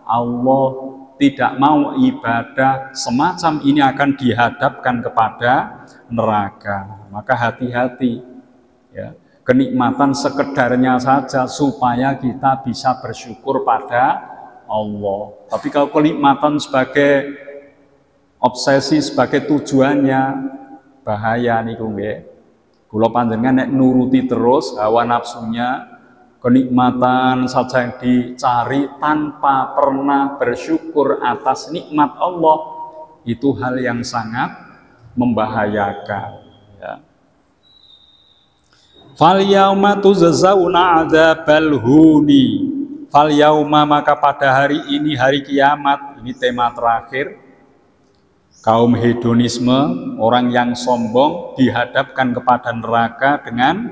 Allah, tidak mau ibadah, semacam ini akan dihadapkan kepada neraka. Maka hati-hati, ya, kenikmatan sekedarnya saja supaya kita bisa bersyukur pada Allah. Tapi kalau kenikmatan sebagai obsesi, sebagai tujuannya, bahaya niku nggih. Kula panjenengan nek nuruti terus hawa nafsunya, kenikmatan saja yang dicari tanpa pernah bersyukur atas nikmat Allah, itu hal yang sangat membahayakan, ya. Fal yauma tujzauna adzabal huni. Fal yauma, maka pada hari ini, hari kiamat, ini tema terakhir. Kaum hedonisme, orang yang sombong dihadapkan kepada neraka dengan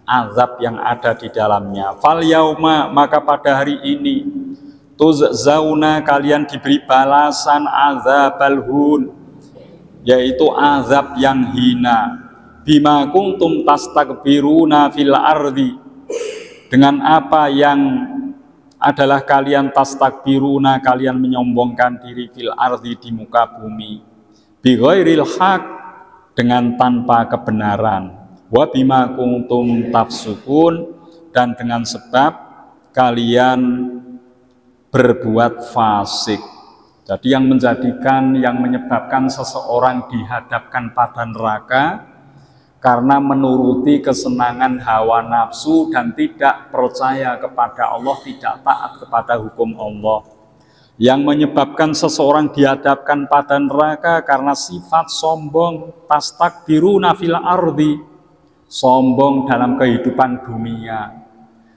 azab yang ada di dalamnya. Fal yauma, maka pada hari ini, tuzzauna, kalian diberi balasan azabal hun, yaitu azab yang hina. Bima kuntum tastakbiruna fil ardi, dengan apa yang adalah kalian tastakbiruna, kalian menyombongkan diri fil ardi, di muka bumi. Bighairil haq, dengan tanpa kebenaran. Wa bima kuntum tafsukun, dan dengan sebab kalian berbuat fasik. Jadi yang menyebabkan seseorang dihadapkan pada neraka karena menuruti kesenangan hawa nafsu dan tidak percaya kepada Allah, tidak taat kepada hukum Allah. Yang menyebabkan seseorang dihadapkan pada neraka karena sifat sombong, tastakbiruna fil ardi, sombong dalam kehidupan dunia,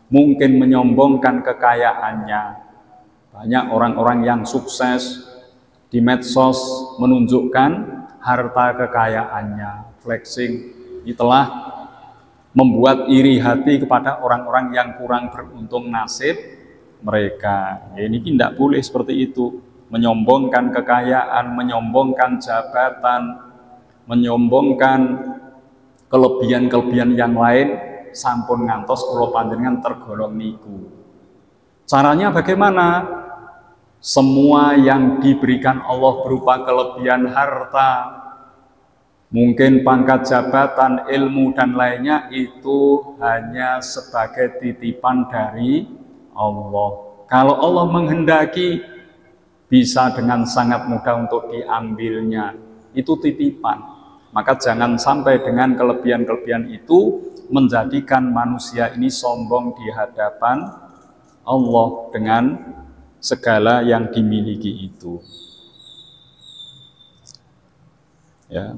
mungkin menyombongkan kekayaannya. Banyak orang-orang yang sukses di medsos menunjukkan harta kekayaannya, flexing. Itulah membuat iri hati kepada orang-orang yang kurang beruntung nasib mereka. Ya, ini tidak boleh seperti itu, menyombongkan kekayaan, menyombongkan jabatan, menyombongkan kelebihan-kelebihan yang lain, sampun ngantos kula panjenengan tergolong niku. Caranya bagaimana? Semua yang diberikan Allah berupa kelebihan harta, mungkin pangkat jabatan, ilmu dan lainnya, itu hanya sebagai titipan dari Allah. Kalau Allah menghendaki, bisa dengan sangat mudah untuk diambilnya. Itu titipan. Maka jangan sampai dengan kelebihan-kelebihan itu menjadikan manusia ini sombong di hadapan Allah dengan segala yang dimiliki itu. Ya.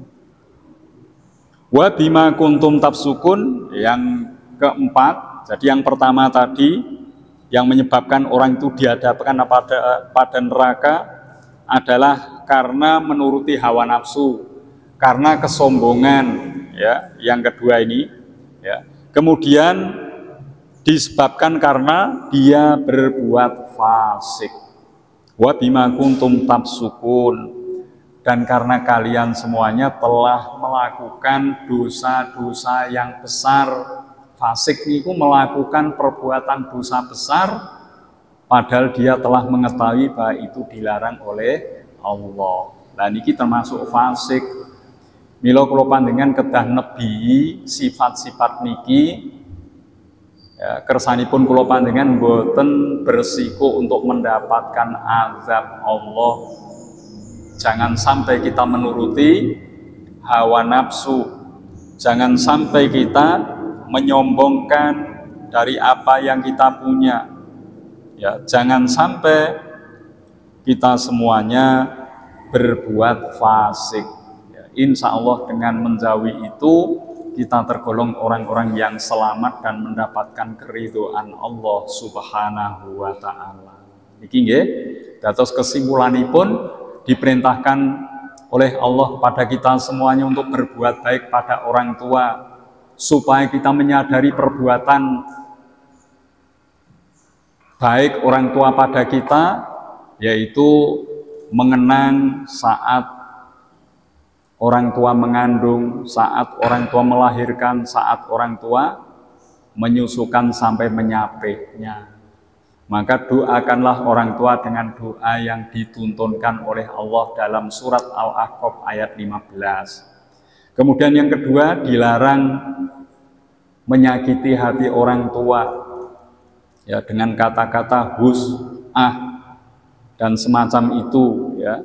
Wa bima kuntum tafsukun, yang keempat. Jadi yang pertama tadi, yang menyebabkan orang itu dihadapkan pada neraka adalah karena menuruti hawa nafsu, karena kesombongan, ya. Yang kedua ini, ya. Kemudian disebabkan karena dia berbuat fasik. Wa bima kuntum tafsukun, dan karena kalian semuanya telah melakukan dosa-dosa yang besar, Fasik niku melakukan perbuatan dosa besar padahal dia telah mengetahui bahwa itu dilarang oleh Allah. Nah niki termasuk fasik. Mila kula panjenengan kedah nebi sifat-sifat niki, ya, kersanipun kula panjenengan boten bersiko untuk mendapatkan azab Allah. Jangan sampai kita menuruti hawa nafsu, jangan sampai kita menyombongkan dari apa yang kita punya. Ya, jangan sampai kita semuanya berbuat fasik. Ya, insya Allah dengan menjauhi itu kita tergolong orang-orang yang selamat dan mendapatkan keridhaan Allah Subhanahu wa taala. Niki nggih, dados kesimpulanipun diperintahkan oleh Allah kepada kita semuanya untuk berbuat baik pada orang tua supaya kita menyadari perbuatan baik orang tua pada kita, yaitu mengenang saat orang tua mengandung, saat orang tua melahirkan, saat orang tua menyusukan sampai menyapihnya. Maka doakanlah orang tua dengan doa yang dituntunkan oleh Allah dalam surat Al-Ahqaf ayat 15. Kemudian yang kedua, dilarang menyakiti hati orang tua, ya, dengan kata-kata hus, dan semacam itu, ya.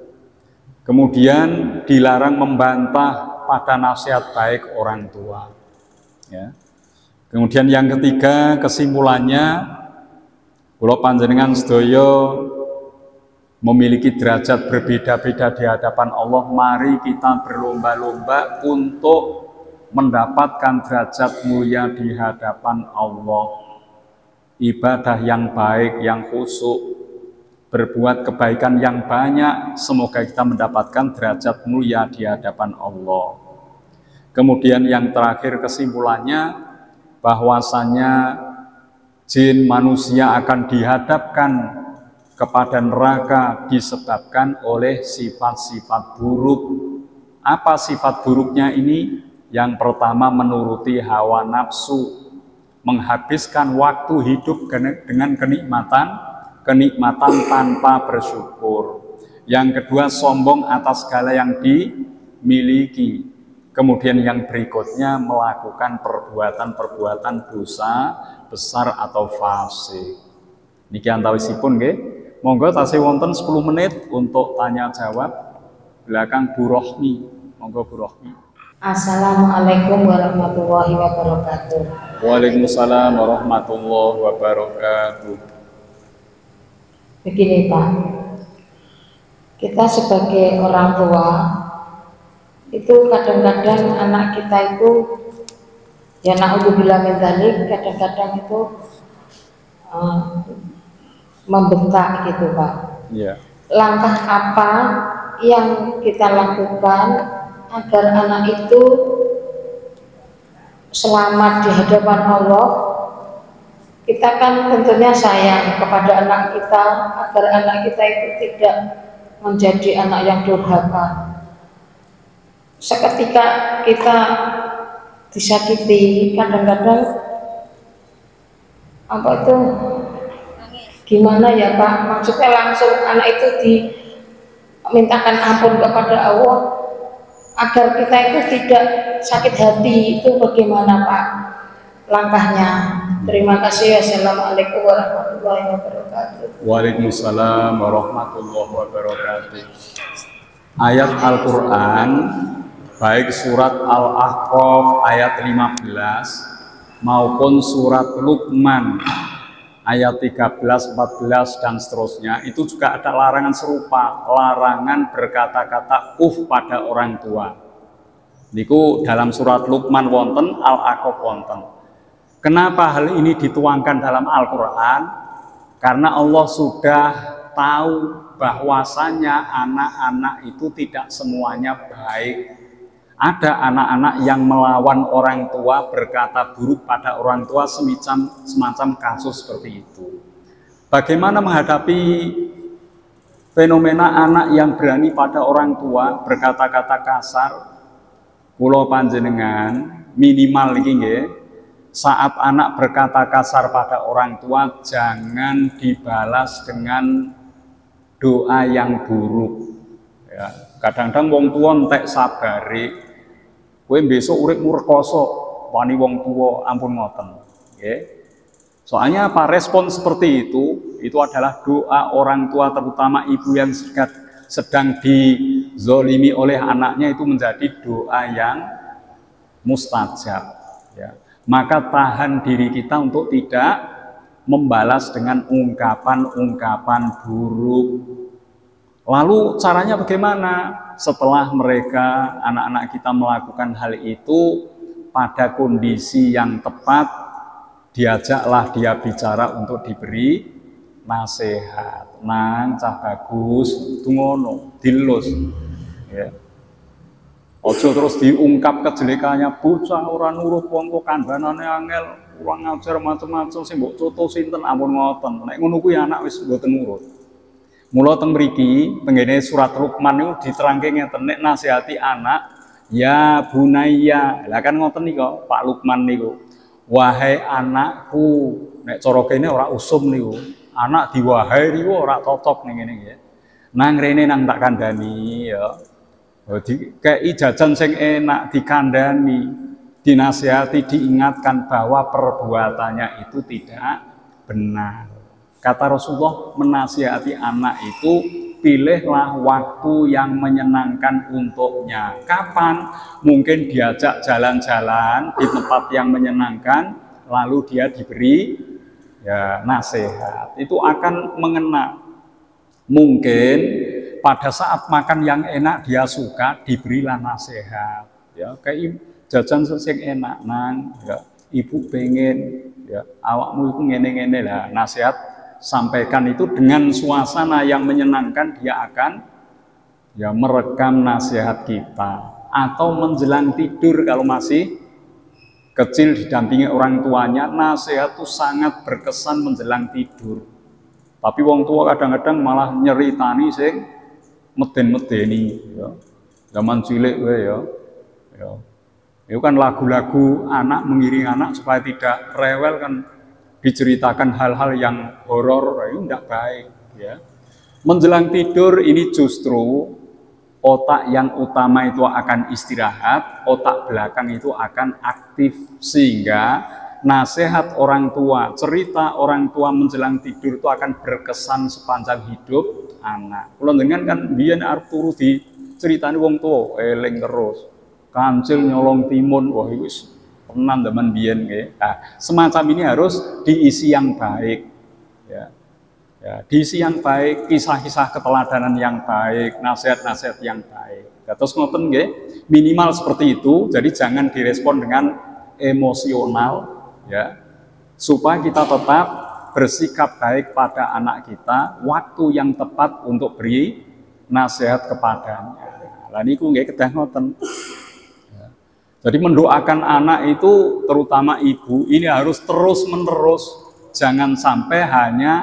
Kemudian dilarang membantah pada nasihat baik orang tua, ya. Kemudian yang ketiga, kesimpulannya, kula panjenengan sedaya memiliki derajat berbeda-beda di hadapan Allah. Mari kita berlomba-lomba untuk mendapatkan derajat mulia di hadapan Allah. Ibadah yang baik, yang khusyuk, berbuat kebaikan yang banyak, semoga kita mendapatkan derajat mulia di hadapan Allah. Kemudian yang terakhir kesimpulannya, bahwasanya jin manusia akan dihadapkan kepada neraka disebabkan oleh sifat-sifat buruk. Apa sifat buruknya ini? Yang pertama, menuruti hawa nafsu, menghabiskan waktu hidup dengan kenikmatan tanpa bersyukur. Yang kedua, sombong atas segala yang dimiliki. Kemudian yang berikutnya, melakukan perbuatan-perbuatan dosa besar atau fasik. Niki antawisipun nggih. Monggo tasih wonten 10 menit untuk tanya jawab. Belakang Bu Rohmi. Monggo Bu Rohmi. Assalamualaikum warahmatullahi wabarakatuh. Waalaikumsalam warahmatullahi wabarakatuh. Begini Pak, kita sebagai orang tua itu kadang-kadang anak kita itu, ya na'udzubillah min dzalik, kadang-kadang itu membentak gitu Pak. Yeah. Langkah apa yang kita lakukan agar anak itu selamat di hadapan Allah? Kita kan tentunya sayang kepada anak kita agar anak kita itu tidak menjadi anak yang durhaka. Seketika kita disakiti, kadang-kadang apa itu gimana ya Pak, maksudnya langsung anak itu dimintakan ampun kepada Allah agar kita itu tidak sakit hati. Itu bagaimana Pak langkahnya? Terima kasih. Assalamualaikum warahmatullahi wabarakatuh. Waalaikumsalam warahmatullahi wabarakatuh. Ayat Al-Quran baik surat Al-Ahqaf ayat 15 maupun surat Luqman ayat 13, 14 dan seterusnya, itu juga ada larangan serupa, larangan berkata-kata pada orang tua. Niku dalam surat Luqman wonten, Al-Ahqaf wonten. Kenapa hal ini dituangkan dalam Al-Quran? Karena Allah sudah tahu bahwasanya anak-anak itu tidak semuanya baik. Ada anak-anak yang melawan orang tua, berkata buruk pada orang tua, semacam kasus seperti itu. Bagaimana menghadapi fenomena anak yang berani pada orang tua, berkata-kata kasar? Kula panjenengan minimal iki nggih, saat anak berkata kasar pada orang tua, jangan dibalas dengan doa yang buruk. Ya, kadang-kadang wong tua entek sabare, kowe besok uripmu rekoso, wani wong tua ampun ngoten. Nggih. Soalnya apa? Respon seperti itu adalah doa orang tua, terutama ibu yang sedang dizolimi oleh anaknya, itu menjadi doa yang mustajab. Ya. Maka tahan diri kita untuk tidak membalas dengan ungkapan-ungkapan buruk. Lalu caranya bagaimana? Setelah mereka, anak-anak kita melakukan hal itu pada kondisi yang tepat, diajaklah dia bicara untuk diberi nasihat. Nang, cah bagus, itu ngono, dilus. Ya. Ojo terus diungkap kejelekannya, bocah ora nurut wong kok kandhanane angel, kurang ngajar macam-macam sing mbok contoh sinten ampun ngoten. Nek ngono kuwi anak wis mboten nurut. Mula teng mriki tengene surat Luqman niku diterangke ngeten, nek nasihati anak, ya bunayya. Lah kan ngoten niku Pak Luqman niku. Wahai anakku, nek cara kene ora usum niku. Anak diwahai niku ora cocok ning ngene nggih. Nang rene nang tak kandhani ya. Dikei jajan sing enak, dikandani, dinasihati, diingatkan bahwa perbuatannya itu tidak benar. Kata Rasulullah, menasihati anak itu pilihlah waktu yang menyenangkan untuknya. Kapan? Mungkin diajak jalan-jalan di tempat yang menyenangkan, lalu dia diberi ya nasihat. Itu akan mengena. Mungkin pada saat makan yang enak dia suka, diberilah nasihat. Ya, kayak jajan sing enak nang, ya, ibu pengen, ya, awakmu itu ngene-ngene lah. Nasihat sampaikan itu dengan suasana yang menyenangkan, dia akan ya merekam nasihat kita. Atau menjelang tidur kalau masih kecil didampingi orang tuanya, nasihat itu sangat berkesan menjelang tidur. Tapi wong tua kadang-kadang malah nyeritani sing meden-medeni ya. Zaman cilik we ya. Ya. Itu kan lagu-lagu anak, mengiring anak supaya tidak rewel, kan diceritakan hal-hal yang horor, itu tidak baik ya. Menjelang tidur ini justru otak yang utama itu akan istirahat, otak belakang itu akan aktif, sehingga nasihat orang tua, cerita orang tua menjelang tidur itu akan berkesan sepanjang hidup anak. Kalau dengan kan biyen arep turu diceritani wong tua, eling terus. Kancil nyolong timun, wah itu tenan zaman biyen nggih. Nah, semacam ini harus diisi yang baik. Ya. Ya, diisi yang baik, kisah-kisah keteladanan yang baik, nasihat-nasihat yang baik. Terus ngoten nggih, minimal seperti itu. Jadi jangan direspon dengan emosional ya. Supaya kita tetap bersikap baik pada anak kita, waktu yang tepat untuk beri nasihat kepadanya. Lah niku nggih kedah ngoten. Ya. Jadi mendoakan anak itu, terutama ibu, ini harus terus-menerus. Jangan sampai hanya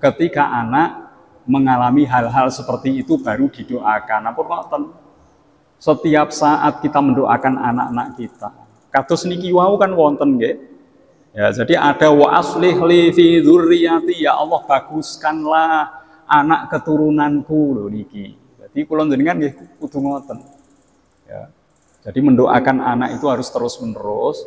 ketika anak mengalami hal-hal seperti itu baru didoakan. Apa ngoten? Setiap saat kita mendoakan anak-anak kita. Kados niki wau kan wonten nggih. Ya, jadi ada wa aslih li fi dzurriyyati, ya Allah baguskanlah anak keturunanku lho niki. Jadi kula njenengan nggih kudu ngoten. Ya. Jadi mendoakan anak itu harus terus-menerus.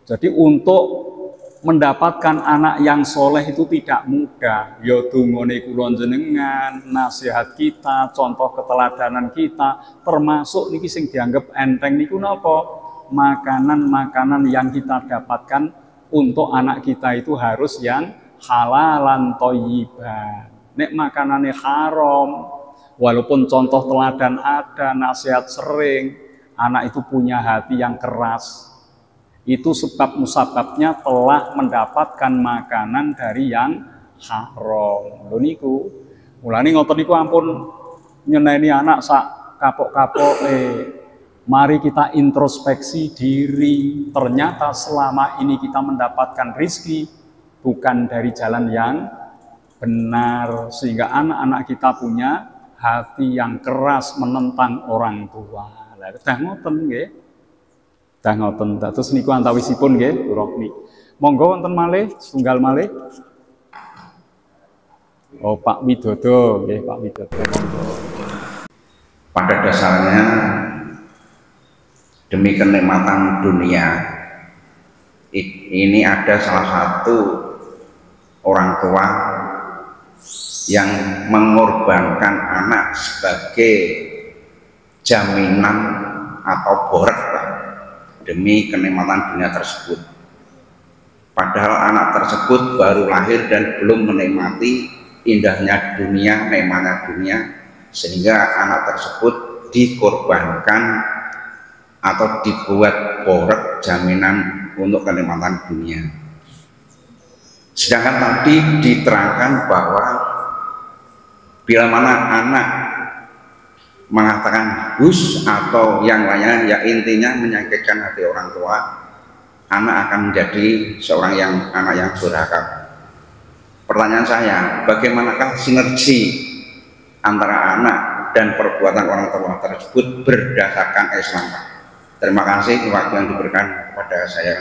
Jadi untuk mendapatkan anak yang soleh itu tidak mudah. Ya dungane kula njenengan, nasihat kita, contoh keteladanan kita, termasuk niki sing dianggap enteng niku napa? Makanan-makanan yang kita dapatkan untuk anak kita itu harus yang halalan thayyiban. Nek makanannya haram, walaupun contoh teladan ada, nasihat sering, anak itu punya hati yang keras. Itu sebab musababnya telah mendapatkan makanan dari yang haram. Lho niku, mulane ngoten niku ampun nyeneni anak sak kapok-kapok. Mari kita introspeksi diri. Ternyata selama ini kita mendapatkan rizki bukan dari jalan yang benar, sehingga anak-anak kita punya hati yang keras menentang orang tua. Lah kedah ngoten nggih. Dah ngoten. Terus niku antawisipun nggih Rokni. Monggo wonten malih setunggal malih. Oh Pak Widodo, nggih Pak Widodo. Monggo. Pada dasarnya demi kenikmatan dunia ini ada salah satu orang tua yang mengorbankan anak sebagai jaminan atau borak demi kenikmatan dunia tersebut. Padahal anak tersebut baru lahir dan belum menikmati indahnya dunia, nikmatnya dunia, sehingga anak tersebut dikorbankan atau dibuat borak jaminan untuk kenikmatan dunia. Sedangkan tadi diterangkan bahwa bila mana anak mengatakan hus atau yang lainnya, ya intinya menyakitkan hati orang tua, anak akan menjadi seorang anak yang durhaka. Pertanyaan saya, bagaimanakah sinergi antara anak dan perbuatan orang tua tersebut berdasarkan Islam? Terima kasih waktu yang diberikan kepada saya.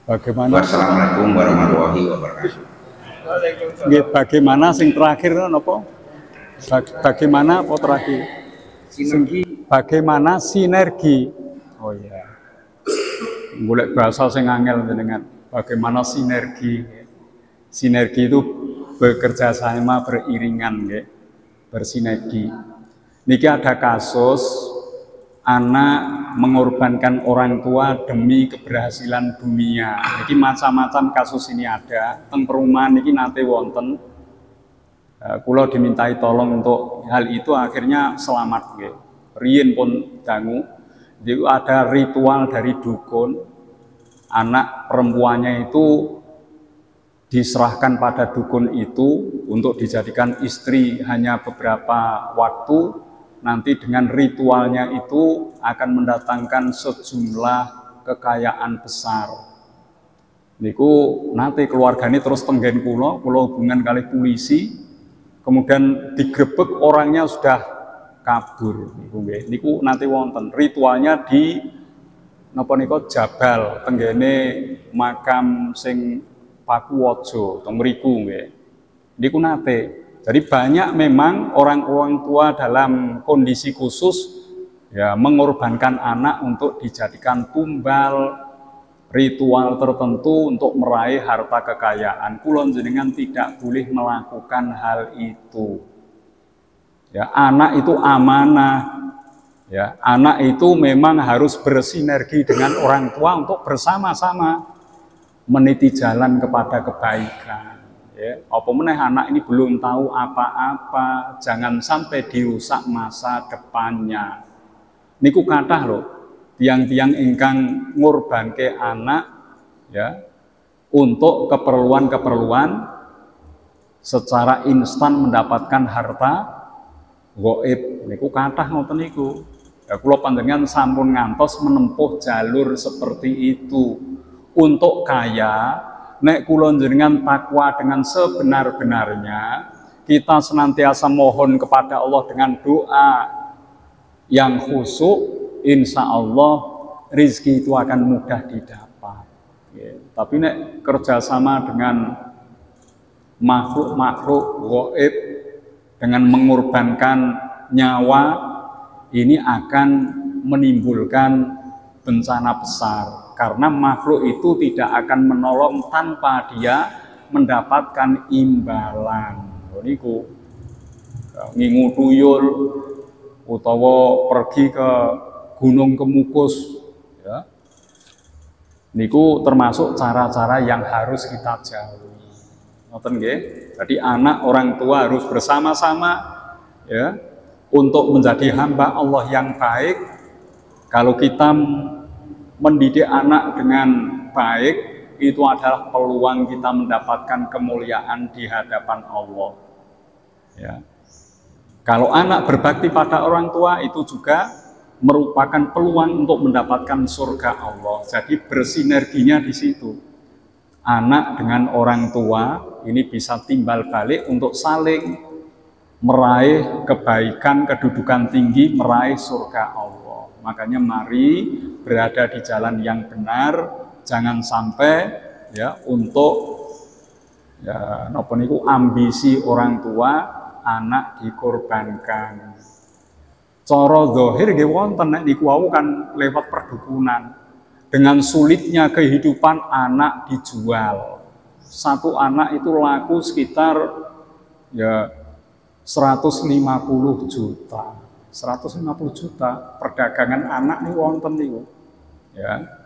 Bagaimana? Wassalamualaikum warahmatullahi wabarakatuh. Bagaimana sing terakhir napa? Bagaimana apa terakhir? Sinergi. Bagaimana sinergi? Oh iya. Golek bahasa sing angel dengan bagaimana sinergi. Sinergi itu bekerja sama beriringan, nggih. Bersinergi. Niki ada kasus anak mengorbankan orang tua demi keberhasilan dunia. Niki macam-macam kasus ini ada. Teng perumahan niki nate wonten. Kula dimintai tolong untuk hal itu, akhirnya selamat nggih. Riyin pun dangu. Itu ada ritual dari dukun. Anak perempuannya itu diserahkan pada dukun itu untuk dijadikan istri hanya beberapa waktu. Nanti dengan ritualnya itu akan mendatangkan sejumlah kekayaan besar. Niku nanti keluarganya terus tenggen kula hubungan kali polisi. Kemudian digrebek, orangnya sudah kabur. Niku nanti wonten ritualnya di napa niku Jabal tenggene makam sing Pakuwojo teng mriku nggih. Niku nate. Jadi banyak memang orang-orang tua dalam kondisi khusus ya mengorbankan anak untuk dijadikan tumbal ritual tertentu untuk meraih harta kekayaan. Kula jenengan tidak boleh melakukan hal itu. Ya, anak itu amanah. Ya, anak itu memang harus bersinergi dengan orang tua untuk bersama-sama meniti jalan kepada kebaikan. Ya, apa meneh anak ini belum tahu apa-apa, jangan sampai dirusak masa depannya. Niku kathah lho. Tiang-tiang ingkang ngorbanke anak ya untuk keperluan-keperluan secara instan mendapatkan harta gaib. Niku kathah ngoten niku. Ya kula panjenengan sampun ngantos menempuh jalur seperti itu. Untuk kaya, nek kula jenengan takwa dengan sebenar-benarnya, kita senantiasa mohon kepada Allah dengan doa yang khusyuk, insya Allah rizki itu akan mudah didapat. Ya, tapi nek kerjasama dengan makhluk-makhluk gaib dengan mengorbankan nyawa, ini akan menimbulkan bencana besar karena makhluk itu tidak akan menolong tanpa dia mendapatkan imbalan. Niku ngingu tuyul utawa pergi ke Gunung Kemukus ya. Niku termasuk cara-cara yang harus kita jauhi. Ngoten nggih. Jadi anak orang tua harus bersama-sama ya untuk menjadi hamba Allah yang baik. Kalau kita mendidik anak dengan baik, itu adalah peluang kita mendapatkan kemuliaan di hadapan Allah. Ya. Kalau anak berbakti pada orang tua, itu juga merupakan peluang untuk mendapatkan surga Allah. Jadi bersinerginya di situ. Anak dengan orang tua ini bisa timbal balik untuk saling meraih kebaikan, kedudukan tinggi, meraih surga Allah. Makanya mari berada di jalan yang benar, jangan sampai ya untuk ya napa niku ambisi orang tua anak dikorbankan. Cara zahir nggih wonten nek niku wau kan lewat perdukunan. Dengan sulitnya kehidupan anak dijual. Satu anak itu laku sekitar ya 150 juta. 150 juta perdagangan anak nih wonten niku. Ya.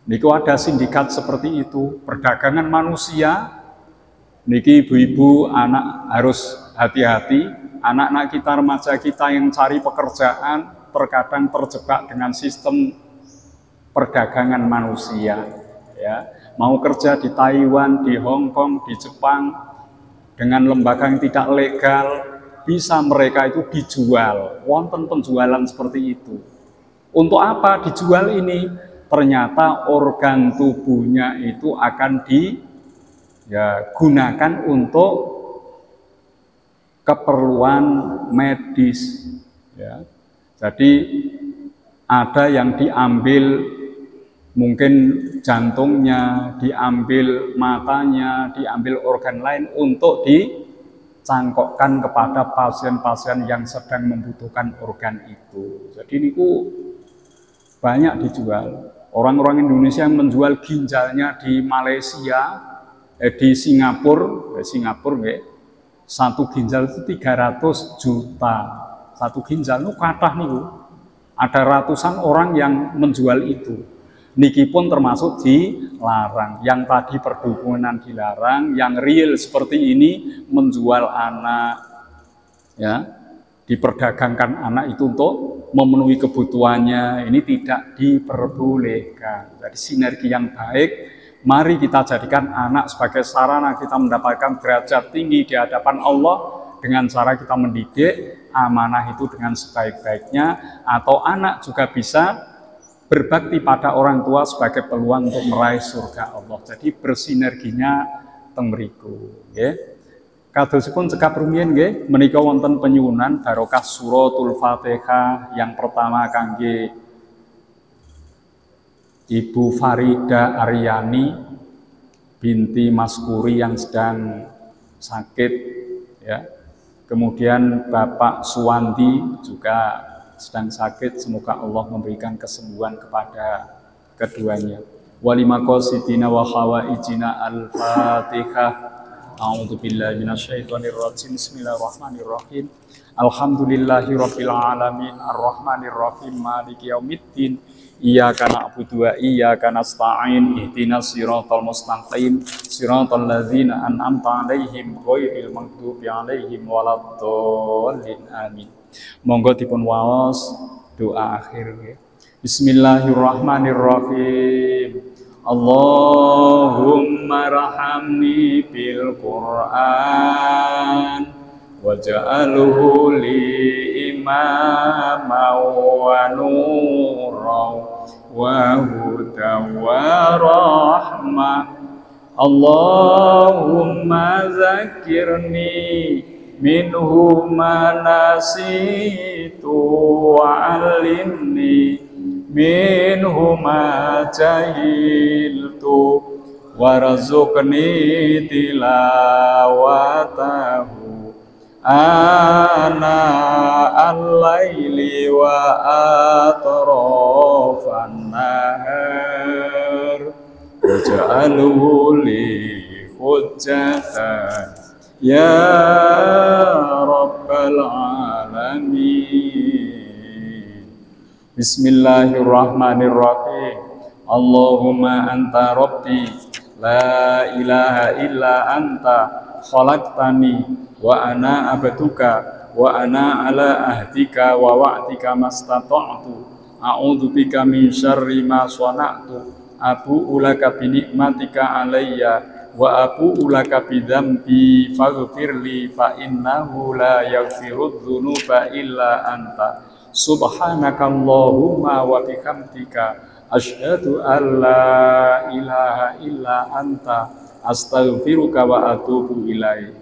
Niku ada sindikat seperti itu, perdagangan manusia. Niki ibu-ibu anak harus hati-hati, anak-anak kita, remaja kita yang cari pekerjaan terkadang terjebak dengan sistem perdagangan manusia. Ya, mau kerja di Taiwan, di Hong Kong, di Jepang dengan lembaga yang tidak legal, bisa mereka itu dijual. Wonten penjualan seperti itu. Untuk apa dijual ini? Ternyata organ tubuhnya itu akan digunakan untuk keperluan medis. Ya. Jadi ada yang diambil mungkin jantungnya, diambil matanya, diambil organ lain untuk dicangkokkan kepada pasien-pasien yang sedang membutuhkan organ itu. Jadi niku banyak dijual. Orang-orang Indonesia yang menjual ginjalnya di Malaysia, di Singapura, nggih. Satu ginjal itu 300 juta. Satu ginjal itu kathah niku. Ada ratusan orang yang menjual itu. Niki pun termasuk dilarang. Yang tadi perdukunan dilarang, yang real seperti ini menjual anak, ya, diperdagangkan anak itu untuk memenuhi kebutuhannya, ini tidak diperbolehkan. Jadi sinergi yang baik, mari kita jadikan anak sebagai sarana kita mendapatkan derajat tinggi di hadapan Allah dengan cara kita mendidik amanah itu dengan sebaik-baiknya, atau anak juga bisa berbakti pada orang tua sebagai peluang untuk meraih surga Allah. Jadi bersinerginya teng mriku, nggih. Kadosipun cekap rumiyin nggih, menika wonten penyuwunan barokah suratul Fatihah yang pertama kangge Ibu Farida Aryani binti Mas Kuri yang sedang sakit, ya. Kemudian Bapak Suwandi juga sedang sakit, semoga Allah memberikan kesembuhan kepada keduanya. Walima qasidina wa hawaijina al-Fatihah. A'udzu billahi minasyaitonir rajim. Bismillahirrahmanirrahim. Alhamdulillahirabbil alamin arrahmanir rahim maliki yaumiddin. Iyyaka na'budu wa iyyaka nasta'in. Ihdinas siratal mustaqim. Siratal ladzina an'amta 'alaihim ghairil maghdubi 'alaihim waladdallin. Amin. Monggo dipun waos doa akhir nggih. Bismillahirrahmanirrahim. Allahumma rahamni bil Qur'an waj'alhu li imama wa nuran wa hudan wa rahmah. Allahumma zakirni minhu ma nasitu wa alimni minhu ma jahiltu warzuqni tilawatahu ana al-laili wa atrafan nahar waj'alhu li hujjatan ya rabbal alamin. Bismillahirrahmanirrahim. Allahumma anta rabbi la ilaha illa anta khalaqtani wa ana abduka wa ana ala ahdika wa wa'dika mastata'tu a'udzu bika min syarri ma shana'tu abu'u laka bi ni'matika alayya wa abu'u laka bi dzambi faghfirli fa innahu la yaghfirudz dzunuba illa anta. Subhanakallahumma wa bihamdika asyhadu an la ilaha illa anta astaghfiruka wa atubu ilaik.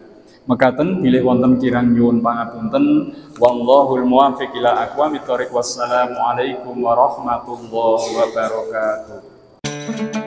Mekaten bilih wonten kirang nyuwun pangapunten. Wallahul muwaffiq ila aqwamit thoriq. Wassalamualaikum warahmatullahi wabarakatuh.